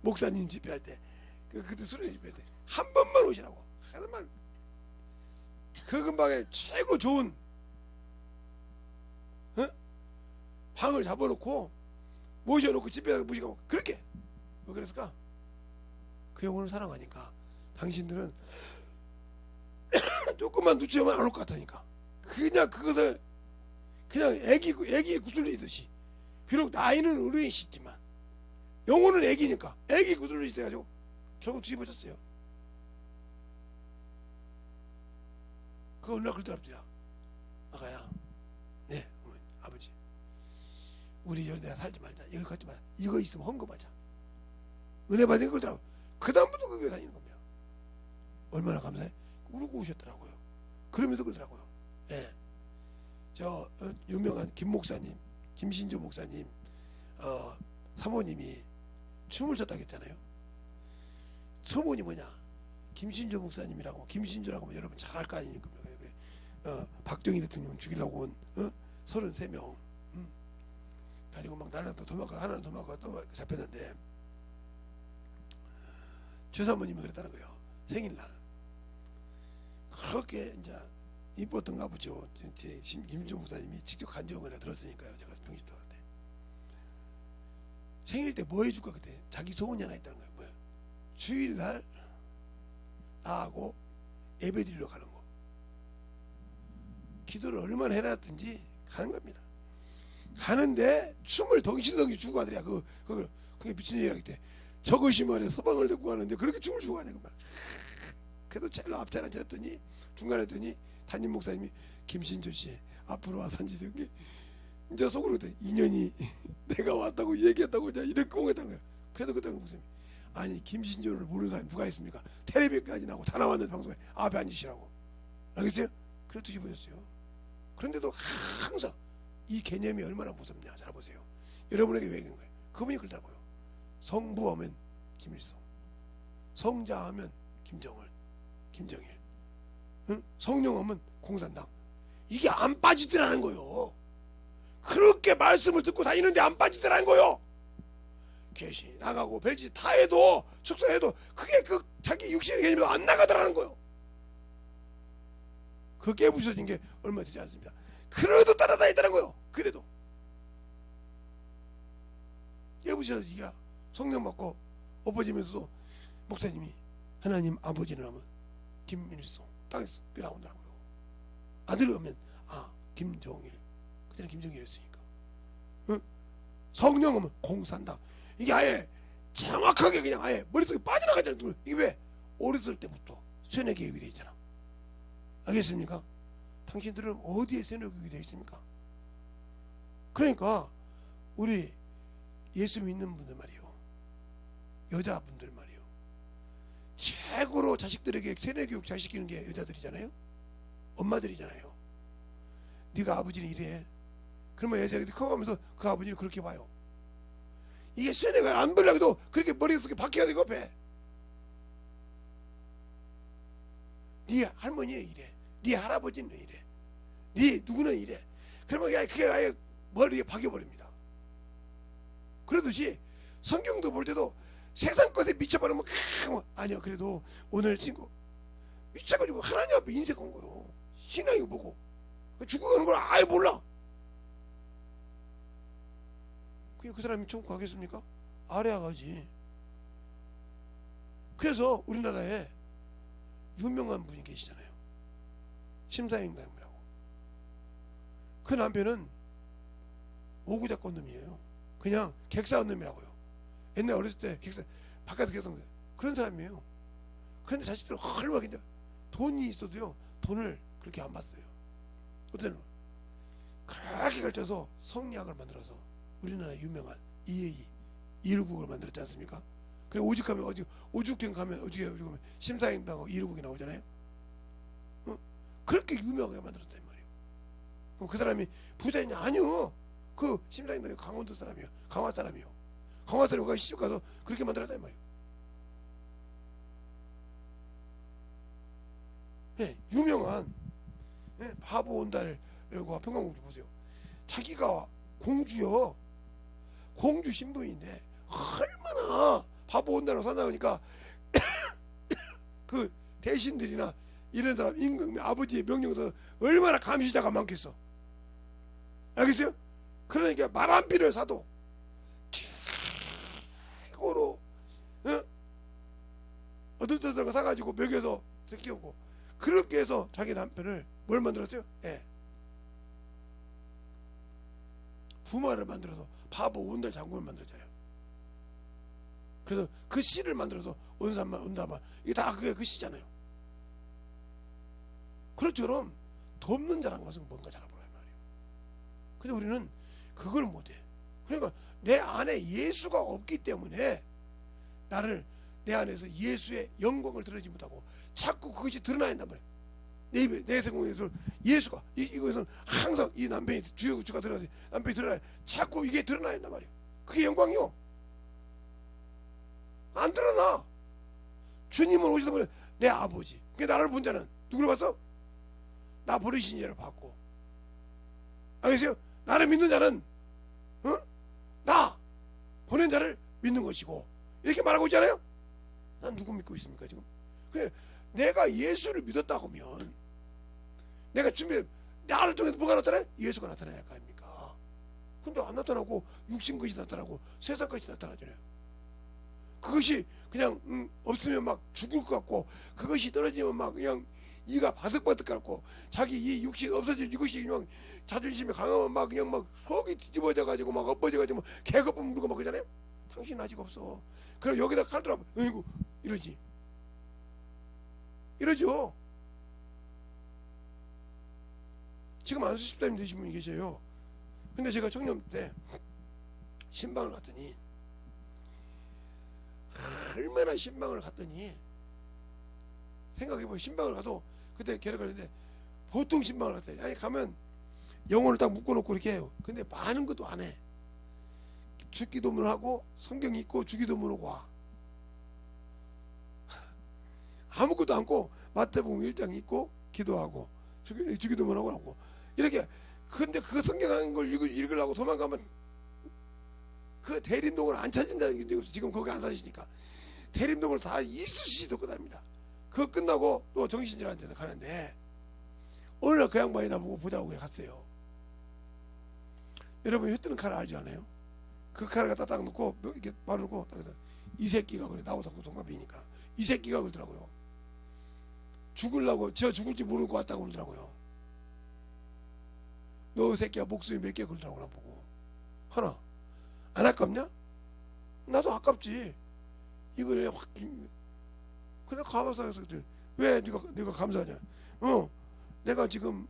목사님 집회할 때 그때 수련회 집회할 때 한 번만 오시라고 하지만 그 근방에 최고 좋은 방을 잡아놓고 모셔놓고 집에다가 모시고 그렇게 왜 그랬을까? 그 영혼을 사랑하니까 당신들은 조금만 눈치만 안 올 것 같으니까 그냥 그것을 그냥 애기에 구슬리듯이 비록 나이는 어른이시지만 영혼은 애기니까 애기 구슬리듯이 돼가지고 결국 뒤집어졌어요. 그 어느 날 그러더랍니다. 아가야, 네 어머니 아버지 우리 내가 살지 말자. 이거 갖지 마자. 이거 있으면 헌금하자. 은혜 받은 걸 더라고. 그 다음부터 그 교회 다니는 겁니다. 얼마나 감사해. 울고 오셨더라고요. 그러면서 그러더라고요. 예. 김 목사님, 김신조 목사님 사모님이 춤을 췄다고 했잖아요. 소문이 뭐냐? 김신조 목사님이라고, 김신조라고 하면 여러분 잘 알 거 아닙니까? 박정희 대통령 죽이려고 온 33명 가지고 막 날라도 도망가, 하나는 도망가 또 잡혔는데, 주사모님이 그랬다는 거예요. 생일날 그렇게 이제 이뻤던가 보죠. 김신조 목사님이 직접 간증을 들었으니까요. 제가 병실도 갈 때 생일 때 뭐 해줄까 그때 자기 소원이 하나 있다는 거예요. 뭐야? 주일날 나하고 예배 드리러 가는 거. 기도를 얼마나 해놨든지 가는 겁니다. 가는데 춤을 덩실덩실 추고 가더라. 그게 미친년이라기 때 저것이 말해 서방을 듣고 가는데 그렇게 춤을 추고 가냐고 막. 그래도 제일 앞에 앉았더니 중간에 했더니 담임 목사님이 김신조 씨 앞으로 와서 앉으세요. 이제 속으로 그때 인연이 내가 왔다고 얘기했다고 이제 이렇게 공했다는 거야. 그래도 그때 목사님, 아니 김신조를 모르는 사람이 누가 있습니까? 텔레비까지 나고 다 나왔는데 방송에 앞에 앉으시라고. 알겠어요? 그래 뒤집어졌어요. 그런데도 항상 이 개념이 얼마나 무섭냐. 잘 보세요. 여러분에게 왜 그런 거예요? 그분이 그러더라고요. 성부하면 김일성, 성자하면 김정을, 김정일, 성령하면 공산당. 이게 안 빠지더라는 거요. 그렇게 말씀을 듣고 다니는데 안 빠지더라는 거요. 개시 나가고 별짓 다 해도 축사해도 그게 그 자기 육신의 개념에서 안 나가더라는 거요. 그 깨부셔진 게 얼마 되지 않습니다. 그래도 따라다니더라는 거요. 그래도 깨부셔지기가 성령 받고 엎어지면서도 목사님이 하나님 아버지를 하면 김일성 땅에서 그 나온다고요. 아들을 하면 김정일, 그때는 김정일이었으니까. 성령 하면 공산당. 이게 아예 정확하게 그냥 아예 머릿속에 빠져나가잖아요. 이게 왜? 어렸을 때부터 세뇌 교육이 되어 있잖아. 알겠습니까? 당신들은 어디에 세뇌 교육이 되어 있습니까? 그러니까 우리 예수 믿는 분들 말이요, 여자분들 말이요, 최고로 자식들에게 세뇌 교육 잘 시키는 게 여자들이잖아요. 엄마들이잖아요. 네가 아버지는 이래. 그러면 여자들이 커가면서 그 아버지를 그렇게 봐요. 이게 세뇌가 안 되려고 그렇게 머릿속에 박혀야 되고 배. 네 할머니는 이래, 네 할아버지는 이래, 네 누구는 이래. 그러면 그게 아예 머리에 박여버립니다. 그러듯이 성경도 볼 때도 세상 것에 미쳐버리면 아니야 그래도 오늘 친구 미쳐가지고 하나님 앞에 인생 건 거요. 신앙이 뭐고 죽어가는 걸 아예 몰라. 그 사람이 천국 가겠습니까? 아래야 가지. 그래서 우리나라에 유명한 분이 계시잖아요. 심사임당이라고. 그 남편은 오구작권 놈이에요. 그냥 객사한 놈이라고요. 옛날 어렸을 때 객사 바깥에서 객사한 거예요. 그런 사람이에요. 그런데 자식들은 얼마나 돈이 있어도요 돈을 그렇게 안 받어요. 어때요? 그렇게 걸쳐서 성리학을 만들어서 우리나라 유명한 EA 219를 만들었지 않습니까? 그래 오죽하면 오죽행 가면 오죽에 심사임당하고 219이 나오잖아요. 그렇게 유명하게 만들었단 말이에요. 그럼 그 사람이 부자냐? 아니요. 그 심사임당이 강원도 사람이요, 강화 사람이요. 강화 사람이 시집 가서 그렇게 만들었단 말이에요. 네, 유명한 바보 온달과 평강공주 보세요. 자기가 공주요, 공주 신부인데 얼마나 바보 온달로 산다 보니까 그 대신들이나 이런 사람 임금 아버지의 명령도 얼마나 감시자가 많겠어. 알겠어요? 그러니까 말 한 비를 사도 최고로 어들떠들가 사가지고 먹여서 키우고 그렇게 해서 자기 남편을 뭘 만들었어요? 부마를 만들어서 바보 온달 장군을 만들었잖아요. 그래서 그 씨를 만들어서 온산만 온다만 이게 다 그게 그 씨잖아요. 그렇처럼 돕는 자란 것은 뭔가 잘해보란 말이에요. 근데 우리는 그걸 못해. 그러니까 내 안에 예수가 없기 때문에 내 안에서 예수의 영광을 드러내지 못하고 자꾸 그것이 드러나야 한단 말이에요. 내 입에 내 성공에서 예수가 이것은 항상 이 남편이 주가 드러나지 남편이 드러나요. 자꾸 이게 드러나야 한단 말이에요. 그게 영광이요. 안 드러나. 주님은 오시다 보니 내 아버지. 그 나를 본 자는 누구를 봤어? 나 버리신 자를 봤고. 알겠어요? 나를 믿는 자는 나 보낸 자를 믿는 것이고 이렇게 말하고 있잖아요. 난 누구 믿고 있습니까 지금? 그래, 내가 예수를 믿었다고 하면 내가 준비 나를 통해서 뭐가 나타나요? 예수가 나타나야 할 거 아닙니까? 근데 안 나타나고 육신 것이 나타나고 세상 것이 나타나잖아요. 그것이 그냥 없으면 막 죽을 것 같고 그것이 떨어지면 막 그냥 이가 바득바득 같고 자기 이 육신 없어질 이것이 그냥 자존심이 강하면 막 그냥 막 속이 뒤집어져 가지고 막 엎어져 가지고 막 개거품 물고 막 그러잖아요. 당신 아직 없어. 그럼 여기다 칼 들어 어이구 이러지. 이러죠. 지금 안수 집사님 되신 분이 계셔요. 근데 제가 청년 때 신방을 갔더니 얼마나 신방을 갔더니 생각해보면 신방을 가도 그때 계략을 했는데 보통 신방을 갔어요. 아니 가면 영혼을 딱 묶어놓고 이렇게 해요. 근데 많은 것도 안 해. 주기도문을 하고 성경 읽고 주기도문을 와. 아무것도 않고 마태복음 1장 읽고 기도하고 주기도문하고 하고 이렇게. 근데 그 성경한 걸 읽으려고 도망가면 그 대림동을 안 찾은다는 게 지금 거기 안 사시니까 대림동을 다 이쑤시개 듣고 다닙니다. 그거 끝나고 또 정신질환 데서 가는데 어느 날 그 양반이 나보고 보자고 그래 갔어요. 여러분 혀 뜨는 칼 알지 않아요? 그 칼을 갖다 딱 놓고 이렇게 바르고 딱 해서 이 새끼가 그래 나보다 동갑이니까 이 새끼가 그러더라고요. 죽으려고 저 죽을지 모르고 왔다고 그러더라고요. 너 새끼야 목숨이 몇 개 그러더라고 나보고. 하나 안 아깝냐? 나도 아깝지. 이걸 확 그냥 감사해서 왜 네가 감사하냐? 내가 지금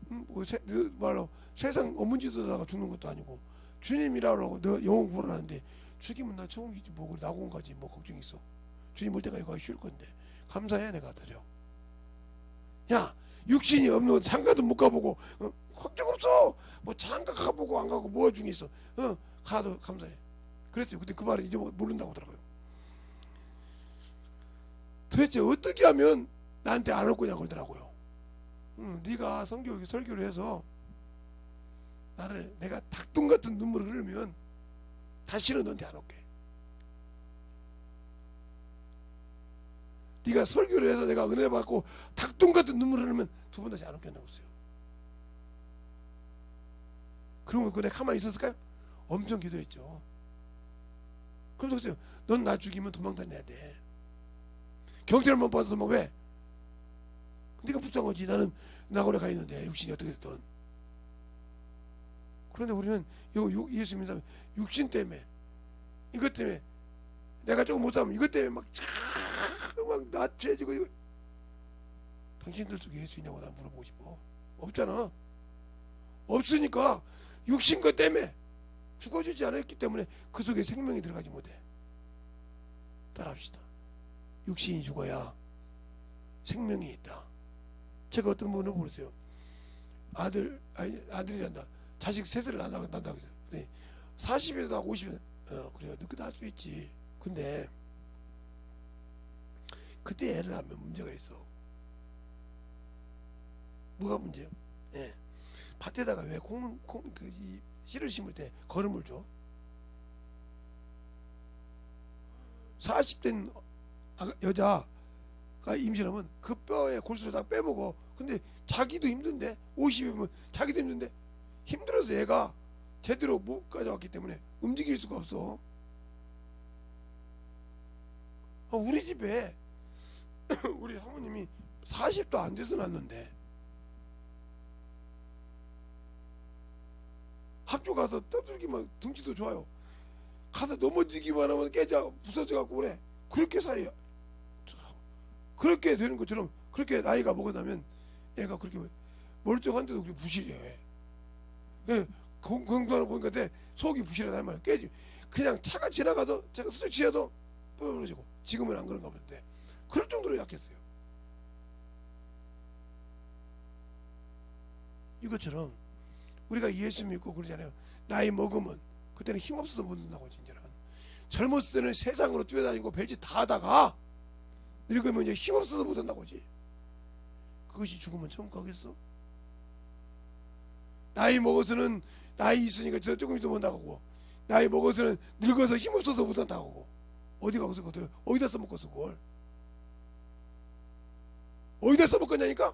말로 세상 어문지도다가 죽는 것도 아니고 주님이라고 너 영혼 구원하는데 죽이면 나 천국이지 뭐 나고 온 거지 뭐 걱정 있어. 주님 올 때가 이거 쉴 건데 감사해 내가 드려. 야 육신이 없는 장가도 못 가보고 걱정 없어. 뭐 장가 가보고 안 가고 뭐 중에 있어. 가도 감사해. 그랬어요. 근데 그 말을 이제 모른다고 하더라고요. 도대체 어떻게 하면 나한테 안 올 거냐고 그러더라고요. 네가 설교를 해서 내가 닭똥 같은 눈물을 흘리면 다시는 너한테 안 올게. 네가 설교를 해서 내가 은혜 받고 닭똥 같은 눈물을 흘리면 두 번 다시 안 올게 나고 있어요. 그러면 내가 가만히 있었을까요? 엄청 기도했죠. 그럼 그랬어요. 넌 나 죽이면 도망 다녀야 돼. 경찰을 못 받아서 뭐 왜? 네가 불쌍하지. 나는 낙원에 가 있는데 육신이 어떻게 됐든. 그런데 우리는 예수 믿는 사람 육신 때문에 이것 때문에 내가 조금 못하면 이것 때문에 막 나체해지고. 당신들 속에 예수 있냐고 나 물어보고 싶어. 없잖아. 없으니까 육신 것 때문에 죽어지지 않았기 때문에 그 속에 생명이 들어가지 못해. 따라합시다. 육신이 죽어야 생명이 있다. 제가 어떤 분을 물었어요. 아들이란다. 자식 셋을 낳는다고 했어요. 40에서 나고 50에서 그래요. 늦게 낳을 수 있지. 근데 그때 애를 낳으면 문제가 있어. 뭐가 문제요? 예. 밭에다가 왜 이 씨를 심을 때 거름을 줘? 40된 여자가 임신하면 그 뼈에 골수를 다 빼먹어. 근데 자기도 힘든데 50이면 자기도 힘든데 힘들어서 얘가 제대로 못 가져왔기 때문에 움직일 수가 없어. 우리 집에 우리 사모님이 40도 안 돼서 낳았는데 학교 가서 떠들기만 등치도 좋아요. 가서 넘어지기만 하면 부서져 갖고 그래. 그렇게 살이야. 그렇게 되는 것처럼 그렇게 나이가 먹어나면 얘가 그렇게 멀쩡한데도 그렇게 부실해. 건강하는 보니까 내 속이 부실하다는 말이야. 깨지. 그냥 차가 지나가도 제가 스쳐 지어도 부러지고. 지금은 안 그런가 본데 그럴 정도로 약했어요. 이것처럼 우리가 예수 믿고 그러잖아요. 나이 먹으면 그때는 힘없어서 못 된다고. 진짜는 젊었을 때는 세상으로 뛰어다니고 별짓 다 하다가 늙으면 이제 힘없어서 못 한다고지. 그것이 죽으면 천국 가겠어? 나이 먹어서는 나이 있으니까 저 조금 있으면 못 나가고, 나이 먹어서는 늙어서 힘없어서 못 한다고. 어디 가서 그걸 어디다 써먹겠어? 그걸 어디다 써먹겠냐니까?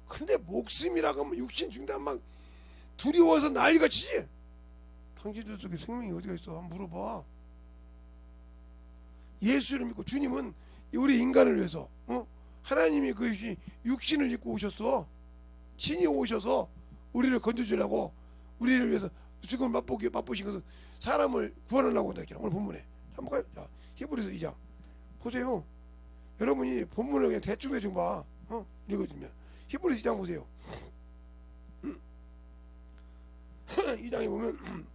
근데 목숨이라고 하면 육신 중단 막 두려워서 난리가 치지. 당신들 속에 생명이 어디가 있어? 한번 물어봐. 예수를 믿고, 주님은 우리 인간을 위해서 하나님이 그 육신을 입고 오셨어. 친히 오셔서 우리를 건져주려고, 우리를 위해서 죽음을 맛보신 것은 사람을 구원하려고 한다 했잖아. 오늘 본문에 한번 가요. 자, 히브리서 2장 보세요. 여러분이 본문을 그냥 대충 봐. 읽어주면 히브리서 2장 보세요. 2장에 보면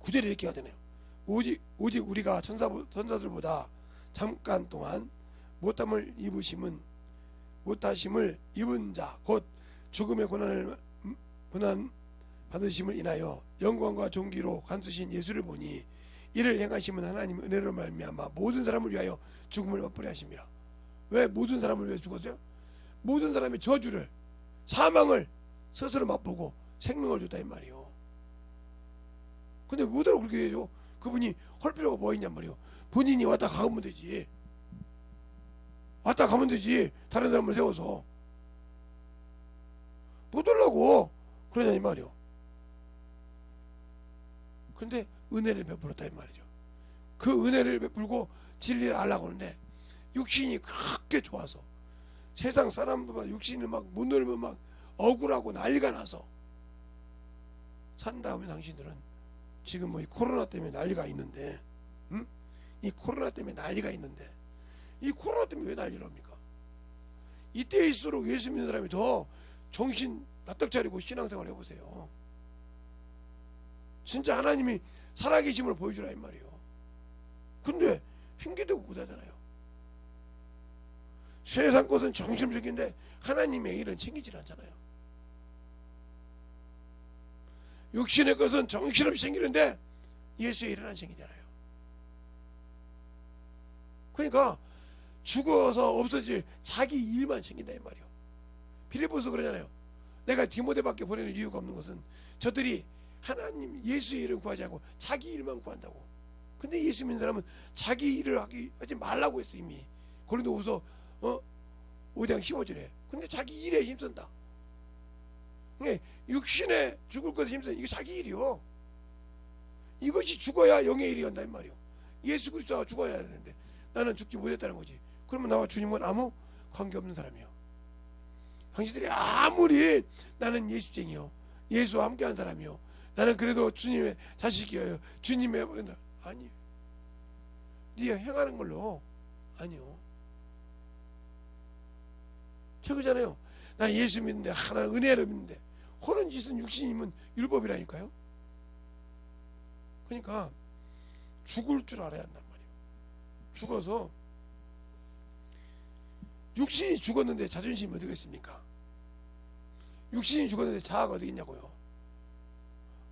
9절에 이렇게 하잖아요. 오직 우리가 천사들보다 잠깐 동안 못함을 입은 자 곧 죽음의 고난 받으심을 인하여 영광과 존귀로 간수신 예수를 보니 이를 행하시면 하나님 은혜로 말미암아 모든 사람을 위하여 죽음을 맛보려 하심이라. 왜 모든 사람을 위해 죽었어요? 모든 사람이 저주를, 사망을 스스로 맛보고 생명을 줬다 이 말이요. 근데 뭐더러 그렇게 해줘? 그분이 할 필요가 뭐 있냔 말이요. 본인이 왔다 가면 되지. 왔다 가면 되지. 다른 사람을 세워서 못 하려고 그러냐 이 말이요. 근데 은혜를 베풀었다 이 말이죠. 그 은혜를 베풀고 진리를 알라고 하는데 육신이 그렇게 좋아서 세상 사람들만 육신을 막 못 놀면 막 억울하고 난리가 나서 산 다음에 당신들은 지금 뭐 이 코로나 때문에 난리가 있는데, 이 코로나 때문에 난리가 있는데, 이 코로나 때문에 왜 난리를 합니까? 이때일수록 예수 믿는 사람이 더 정신 바짝 차리고 신앙생활 해보세요. 진짜 하나님이 살아계심을 보여주라 이 말이에요. 근데 핑계대고 못하잖아요. 세상 것은 정신적인데 하나님의 일은 챙기질 않잖아요. 육신의 것은 정신없이 챙기는데 예수의 일은 안 챙기잖아요. 그러니까 죽어서 없어질 자기 일만 챙긴다 이 말이에요. 빌립보서 그러잖아요. 내가 디모데밖에 보내는 이유가 없는 것은 저들이 하나님 예수의 일을 구하지 않고 자기 일만 구한다고. 근데 예수 믿는 사람은 자기 일을 하지 말라고 했어 이미. 고린도후서 5장 15절에. 근데 자기 일에 힘쓴다. 육신에 죽을 것에 힘쓴다. 이게 자기 일이요. 이것이 죽어야 영의 일이 온다 이 말이요. 예수 그리스도가 죽어야 하는데 나는 죽지 못했다는 거지. 그러면 나와 주님은 아무 관계없는 사람이요. 당신들이 아무리 나는 예수쟁이요, 예수와 함께한 사람이요, 나는 그래도 주님의 자식이에요, 주님의 아니, 네가 행하는 걸로 아니요. 저거잖아요. 나 예수 믿는데 하나 은혜를 믿는데 허는 짓은 육신이면 율법이라니까요. 그러니까 죽을 줄 알아야 한단 말이에요. 죽어서 육신이 죽었는데 자존심이 어디 있습니까? 육신이 죽었는데 자아가 어디 있냐고요.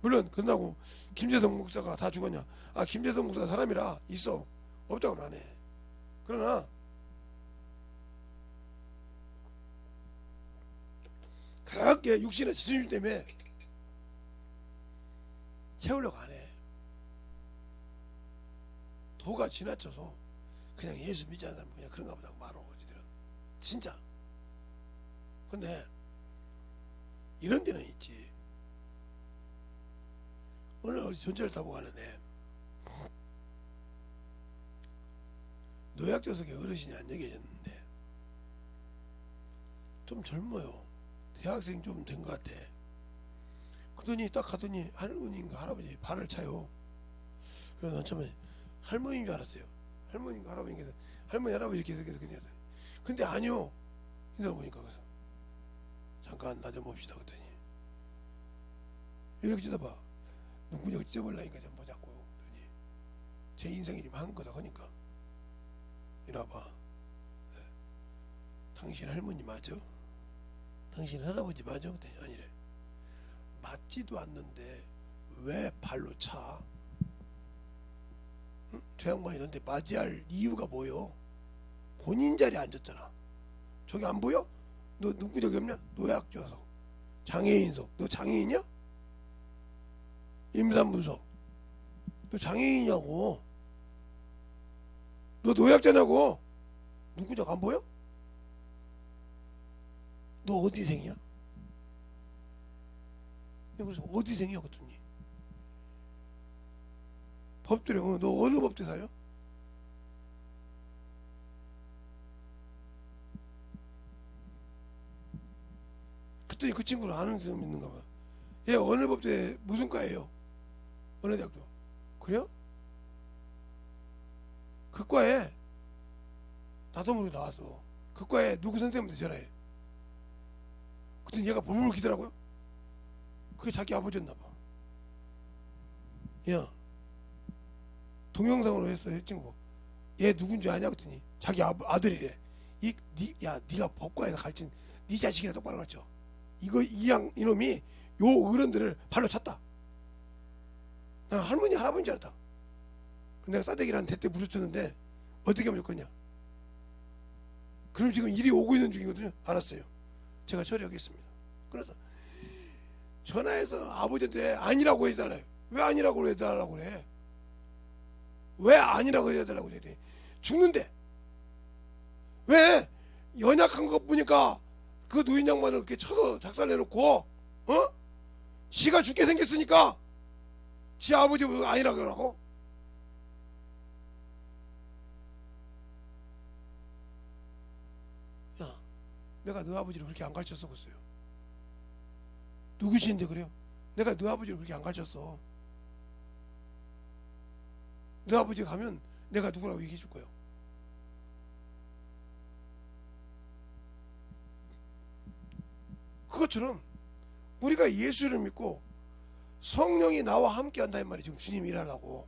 물론 그런다고 김재성 목사가 다 죽었냐? 아, 김재성 목사 사람이라 있어. 없다고는 안 해. 그러나 그렇게 육신의 자존심 때문에 채우려고 안 해. 도가 지나쳐서 그냥 예수 믿지 않는 사람은 그냥 그런가 보다 말하고 어지들은 진짜. 근데 이런 데는 있지. 오늘 어디 전철 타고 가는데 노약자석에 어르신이 앉아 계셨는데 좀 젊어요. 대학생 좀 된 것 같아. 그러더니 딱 가더니 할머니인가 할아버지 발을 차요. 그래서 난 처음에 할머니인 줄 알았어요. 할머니인가 할아버지께서 할머니 할아버지 계속 그냥. 근데 아니요. 인사 보니까 그래서 잠깐 나 좀 봅시다 그랬더니 이렇게 쳐다봐. 눈구멍 찢어버리려니까 좀 보자고. 그랬더니 제 인생이 좀 한 거다 하니까 이리 와봐. 네. 당신 할머니 맞아? 당신 할아버지 맞아? 그랬더니 아니래. 맞지도 않는데 왜 발로 차? 응? 저 양반이 너한테 맞이할 이유가 뭐요? 본인 자리에 앉았잖아. 저기 안 보여? 너 누구 저기 없냐? 노약자석, 장애인석. 너 장애인이야? 임산부석. 너 장애인이냐고. 너 노약자냐고. 누구 저기 안 보여? 너 어디 생이야? 그래서 어디 생이야? 그랬더니 법들에 너 어느 법대 살려? 그랬더니 그 친구를 아는 사람 있는가 봐. 얘 어느 법대 무슨 과예요? 어느 대학교? 그래요? 그 과에 나도 모르게 나왔어. 그 과에 누구 선생님한테 전화해. 그랬더니 얘가 법을 기더라고요. 그게 자기 아버지였나 봐. 야, 동영상으로 했어. 이 친구. 얘 누군지 아냐? 그랬더니 자기 아들이래. 네가 법과에서 가르친 네 자식이나 똑바로 가르쳐. 이놈이 요 어른들을 발로 찼다. 나는 할머니 할아버지인 줄 알았다. 내가 싸대기를 대때 부딪혔는데 어떻게 하면 좋겠냐? 그럼 지금 일이 오고 있는 중이거든요. 알았어요. 제가 처리하겠습니다. 그래서 전화해서 아버지한테 아니라고 해달라요. 왜 아니라고 해달라고 그래? 왜 아니라고 해달라고 그래? 죽는데 왜 연약한 것 보니까 그 노인 양반을 이렇게 쳐서 작살내놓고 어? 지가 죽게 생겼으니까 지 아버지 아니라고 그러고. 야, 내가 너 아버지를 그렇게 안 가르쳤었어요. 누구신데 그래요? 내가 너 아버지를 그렇게 안 가르쳤어. 너 아버지 가면 내가 누구라고 얘기해 줄 거예요. 그것처럼 우리가 예수를 믿고 성령이 나와 함께 한다는 말이 지금 주님 일하려고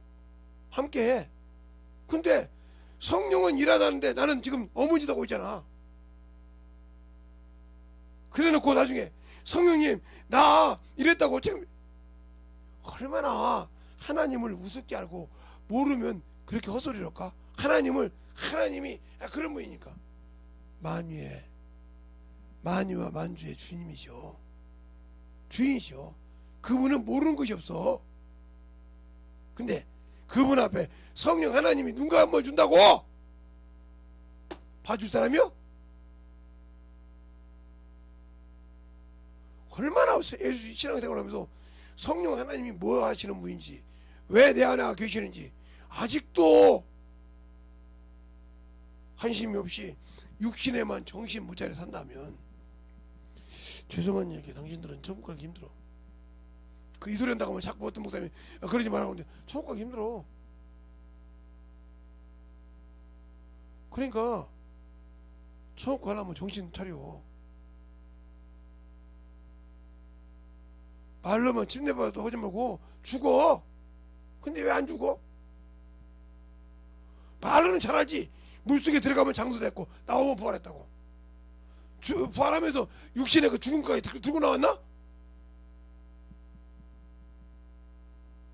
함께해. 근데 성령은 일하다는데 나는 지금 어무지하고 있잖아. 그래놓고 나중에 성령님 나 이랬다고 지금 얼마나 하나님을 우습게 알고 모르면 그렇게 헛소리를 할까? 하나님이 그런 분이니까 만유와 만주의 주님이시오. 주인이시오. 그분은 모르는 것이 없어. 근데 그분 앞에 성령 하나님이 눈 감아 준다고 봐줄 사람이요? 얼마나 예수 신앙생활 하면서 성령 하나님이 뭐 하시는 분인지, 왜 내 안에 계시는지 아직도 관심이 없이 육신에만 정신 못 차려 산다면, 죄송한 얘기, 당신들은 천국 가기 힘들어. 그 이 소리 한다고 하면 자꾸 어떤 목사님이 그러지 말라고 하는데 천국 가기 힘들어. 그러니까 천국 가려면 정신 차려. 말로만 침내봐도 하지 말고 죽어. 근데 왜 안 죽어? 말로는 잘하지. 물속에 들어가면 장수됐고 나오면 부활했다고. 부활하면서 육신의 그 죽음까지 들고 나왔나?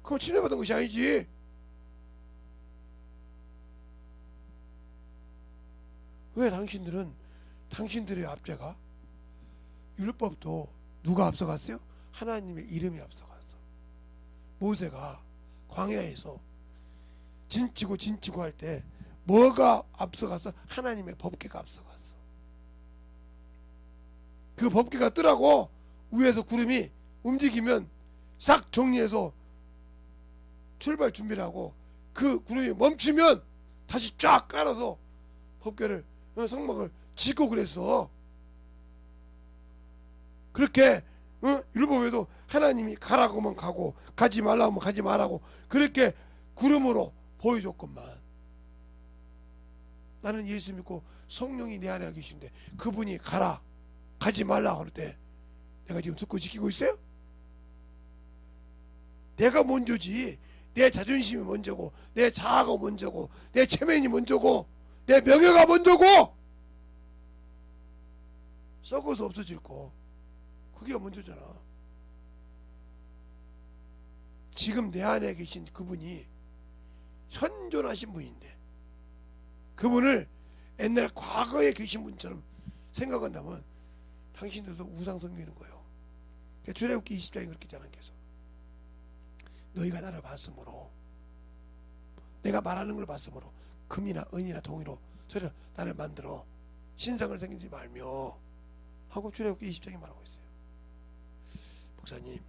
그럼 침례받은 것이 아니지. 왜 당신들의 앞제가 율법도 누가 앞서갔어요? 하나님의 이름이 앞서갔어. 모세가 광야에서 진치고 할 때 뭐가 앞서갔어? 하나님의 법궤가 앞서갔어. 그 법궤가 뜨라고 위에서 구름이 움직이면 싹 정리해서 출발 준비를 하고, 그 구름이 멈추면 다시 쫙 깔아서 법궤를 성막을 짓고 그랬어. 그렇게 율법에도 하나님이 가라고 하면 가고 가지 말라고 하면 가지 말라고 그렇게 구름으로 보여줬건만, 나는 예수 믿고 성령이 내 안에 계신데 그분이 가라 가지 말라 할 때 내가 지금 듣고 지키고 있어요? 내가 먼저지. 내 자존심이 먼저고, 내 자아가 먼저고, 내 체면이 먼저고, 내 명예가 먼저고, 썩어서 없어질 거. 그게 먼저잖아. 지금 내 안에 계신 그분이 현존하신 분인데 그분을 옛날 과거에 계신 분처럼 생각한다면 당신들도 우상 섬기는 거예요. 출애굽기 20장에 그렇게 있잖아. 계속 너희가 나를 봤으므로 내가 말하는 걸 봤으므로 금이나 은이나 동이로 저를 나를 만들어 신상을 생기지 말며 하고 출애굽기 20장에 말하고 있어요. 목사님,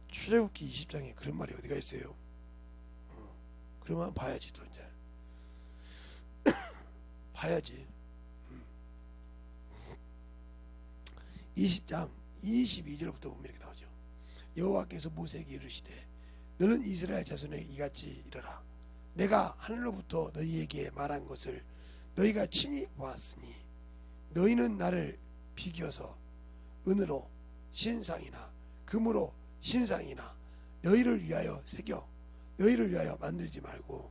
출애굽기 20장에 그런 말이 어디가 있어요? 그러면 봐야지 또 이제 봐야지. 20장 22절부터 보면 이렇게 나오죠. 여호와께서 모세에게 이르시되 너는 이스라엘 자손에게 이같이 이르라. 내가 하늘로부터 너희에게 말한 것을 너희가 친히 보았으니 너희는 나를 비겨서 은으로 신상이나 금으로 신상이나 너희를 위하여 새겨 너희를 위하여 만들지 말고.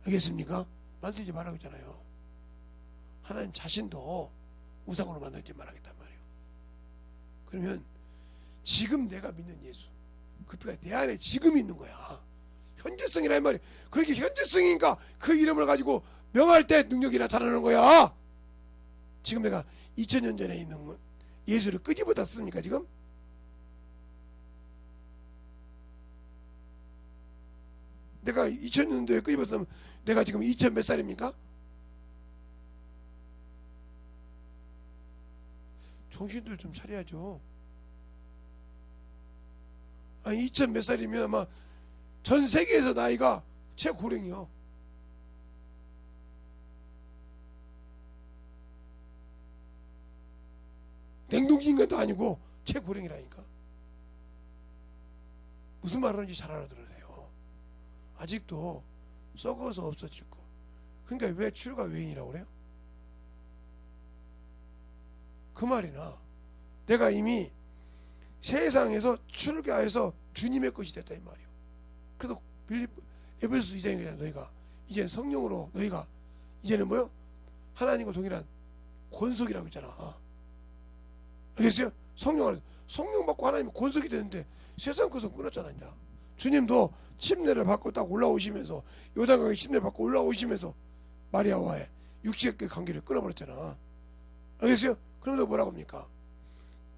알겠습니까? 만들지 말라고 했잖아요. 하나님 자신도 우상으로 만들지 말하겠단 말이에요. 그러면 지금 내가 믿는 예수, 그 피가 내 안에 지금 있는 거야. 현재성이란 말이에요. 그렇게 현재성이니까 그 이름을 가지고 명할 때 능력이 나타나는 거야. 지금 내가 2000년 전에 있는 예수를 끄집어다 씁니까 지금? 내가 2000년도에 끄집어쓰면 내가 지금 2000 몇 살입니까? 정신들 좀 차려야죠. 아니 2000 몇 살이면 아마 전 세계에서 나이가 최고령이요. 냉동기 인간도 아니고 최고령이라니까. 무슨 말 하는지 잘 알아들으세요. 아직도 썩어서 없어질 거. 그러니까 왜 출가 외인이라고 그래요? 그 말이나 내가 이미 세상에서 출가해서 주님의 것이 됐다 이 말이에요. 그래서 에베소서 2장에 너희가 이제 성령으로 너희가 이제는 뭐요? 하나님과 동일한 권속이라고 했잖아. 알겠어요? 성령 받고 하나님이 권속이 되는데 세상 것은 끊었잖아. 이제 주님도 침례를 받고 딱 올라오시면서 요단강에 침례 받고 올라오시면서 마리아와의 육체의 관계를 끊어버렸잖아. 알겠어요? 그러면서 뭐라고 합니까?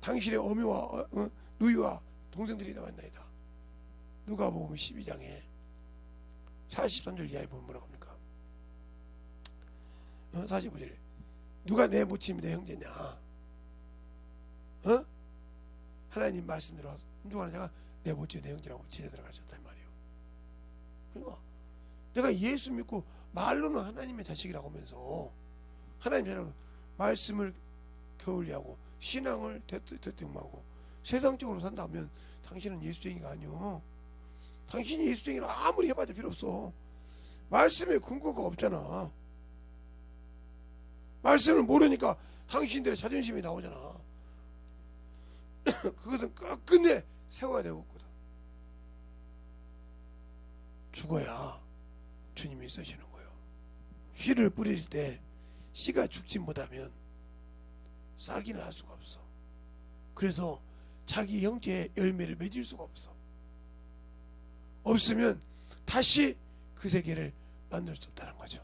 당신의 어미와 누이와 동생들이 나왔나이다. 누가복음 12장에 43절 이하에 보면 뭐라고 합니까? 45절 누가 내 모친이 내 형제냐? 하나님 말씀대로 누가 내가 내 모친이 내 형제라고 제자들을 가르쳤단 말이에요. 그러니까 내가 예수 믿고 말로는 하나님의 자식이라고 하면서 하나님 자녀는 말씀을 게을리하고 신앙을 대뜸하고 세상적으로 산다면 당신은 예수쟁이가 아니요. 당신이 예수쟁이라 아무리 해봐도 필요 없어. 말씀에 근거가 없잖아. 말씀을 모르니까 당신들의 자존심이 나오잖아. 그것은 끝내 세워야 되거든. 죽어야 주님이 쓰시는 거예요. 씨를 뿌릴 때 씨가 죽지 못하면 싹이를 할 수가 없어. 그래서 자기 형제의 열매를 맺을 수가 없어. 없으면 다시 그 세계를 만들 수 없다는 거죠.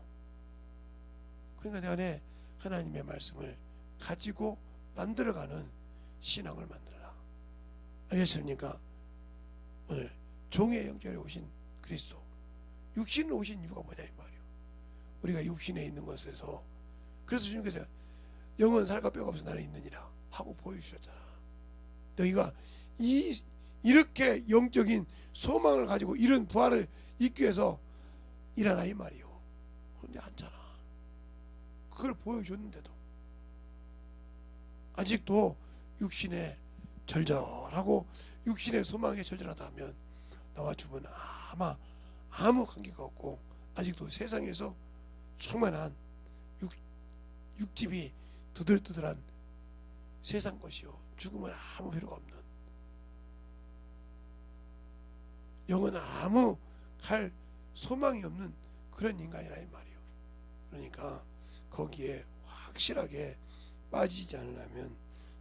그러니까 내 안에 하나님의 말씀을 가지고 만들어가는 신앙을 만들라. 알겠습니까? 오늘 종의 형제로 오신 그리스도, 육신으로 오신 이유가 뭐냐 이 말이에요. 우리가 육신에 있는 것에서 그래서 주님께서 영은 살과 뼈가 없어 나는 있느니라 하고 보여주셨잖아. 너희가 이렇게 영적인 소망을 가지고 이런 부활을 있기 위해서 일하나 이 말이요. 그런데 않잖아. 그걸 보여줬는데도 아직도 육신에 절절하고 육신의 소망에 절절하다면 나와 주님은 아마 아무 관계가 없고 아직도 세상에서 충만한 육집이 두들두들한 세상 것이요. 죽음은 아무 필요가 없는, 영은 아무 갈 소망이 없는 그런 인간이라 이 말이요. 그러니까 거기에 확 확실하게 빠지지 않으려면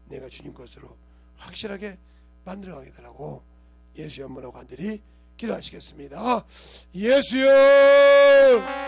내가 주님 것으로 확실하게 만들어가게 되라고 예수 연문하고 간절히 기도하시겠습니다. 예수여.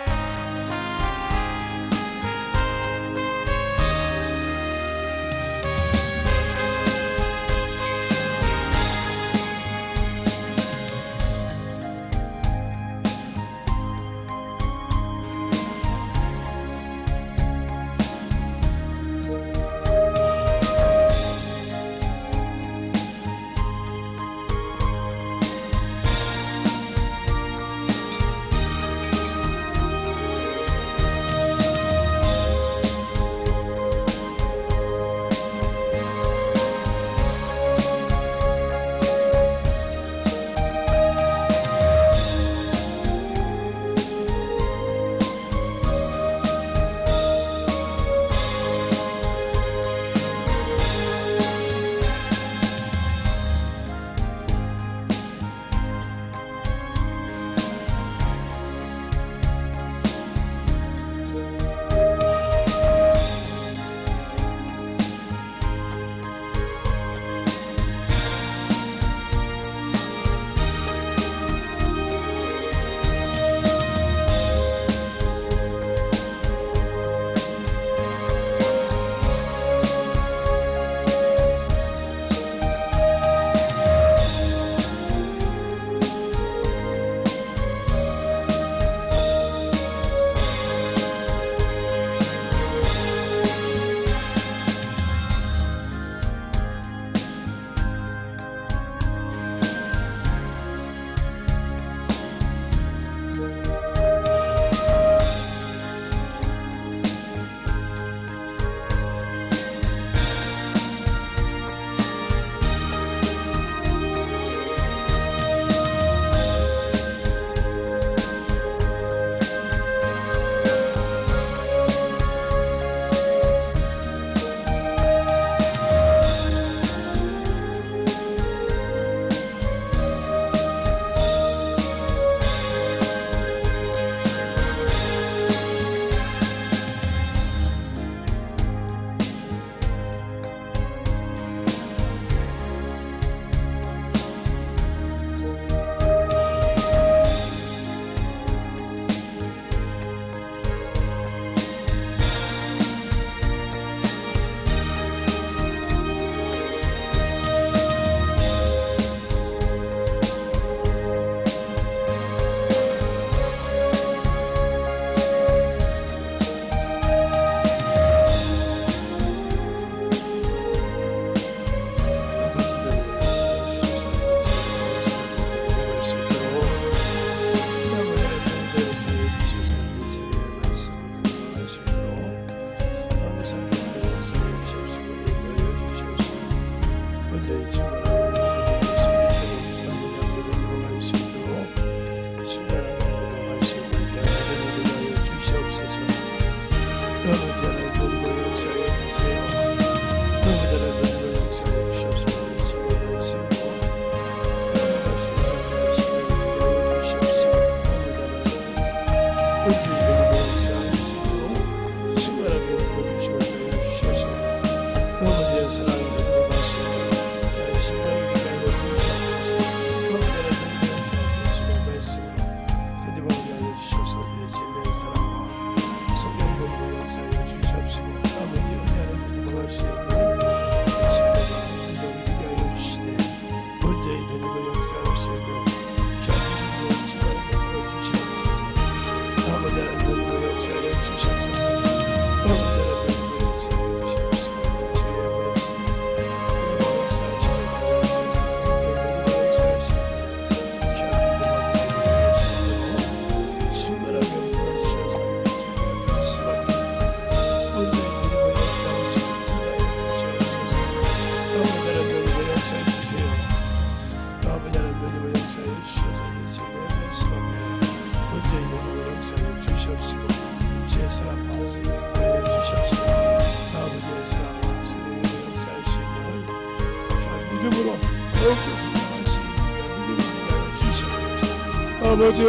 아버지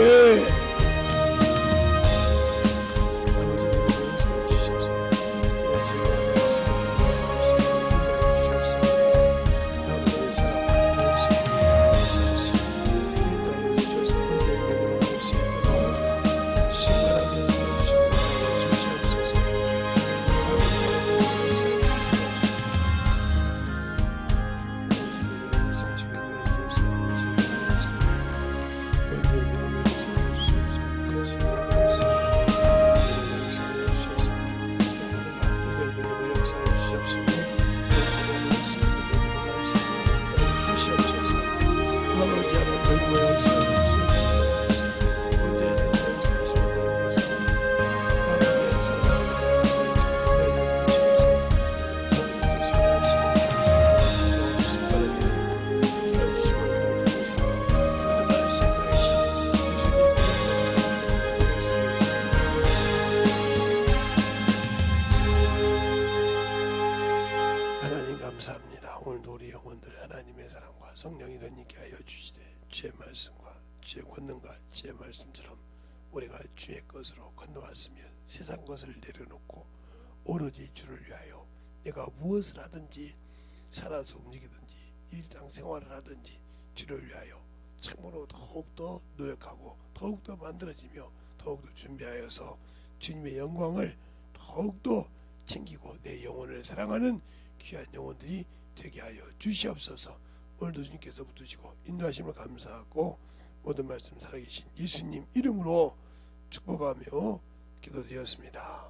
아버지 주셔서 감사합니다. 오늘도 우리 영혼들 하나님의 사랑과 성령이 던지게 하여 주시되 주의 말씀과 주의 권능과 주의 말씀처럼 우리가 주의 것으로 건너왔으면 세상 것을 내려놓고 오로지 주를 위하여 내가 무엇을 하든지 살아서 움직이든지 일상생활을 하든지 주를 위하여 참으로 더욱더 노력하고 더욱더 만들어지며 더욱더 준비하여서 주님의 영광을 더욱더 챙기고 내 영혼을 사랑하는 귀한 영혼들이 되게 하여 주시옵소서. 오늘도 주님께서 붙드시고 인도하심을 감사하고 모든 말씀 살아계신 예수님 이름으로 축복하며 기도드렸습니다.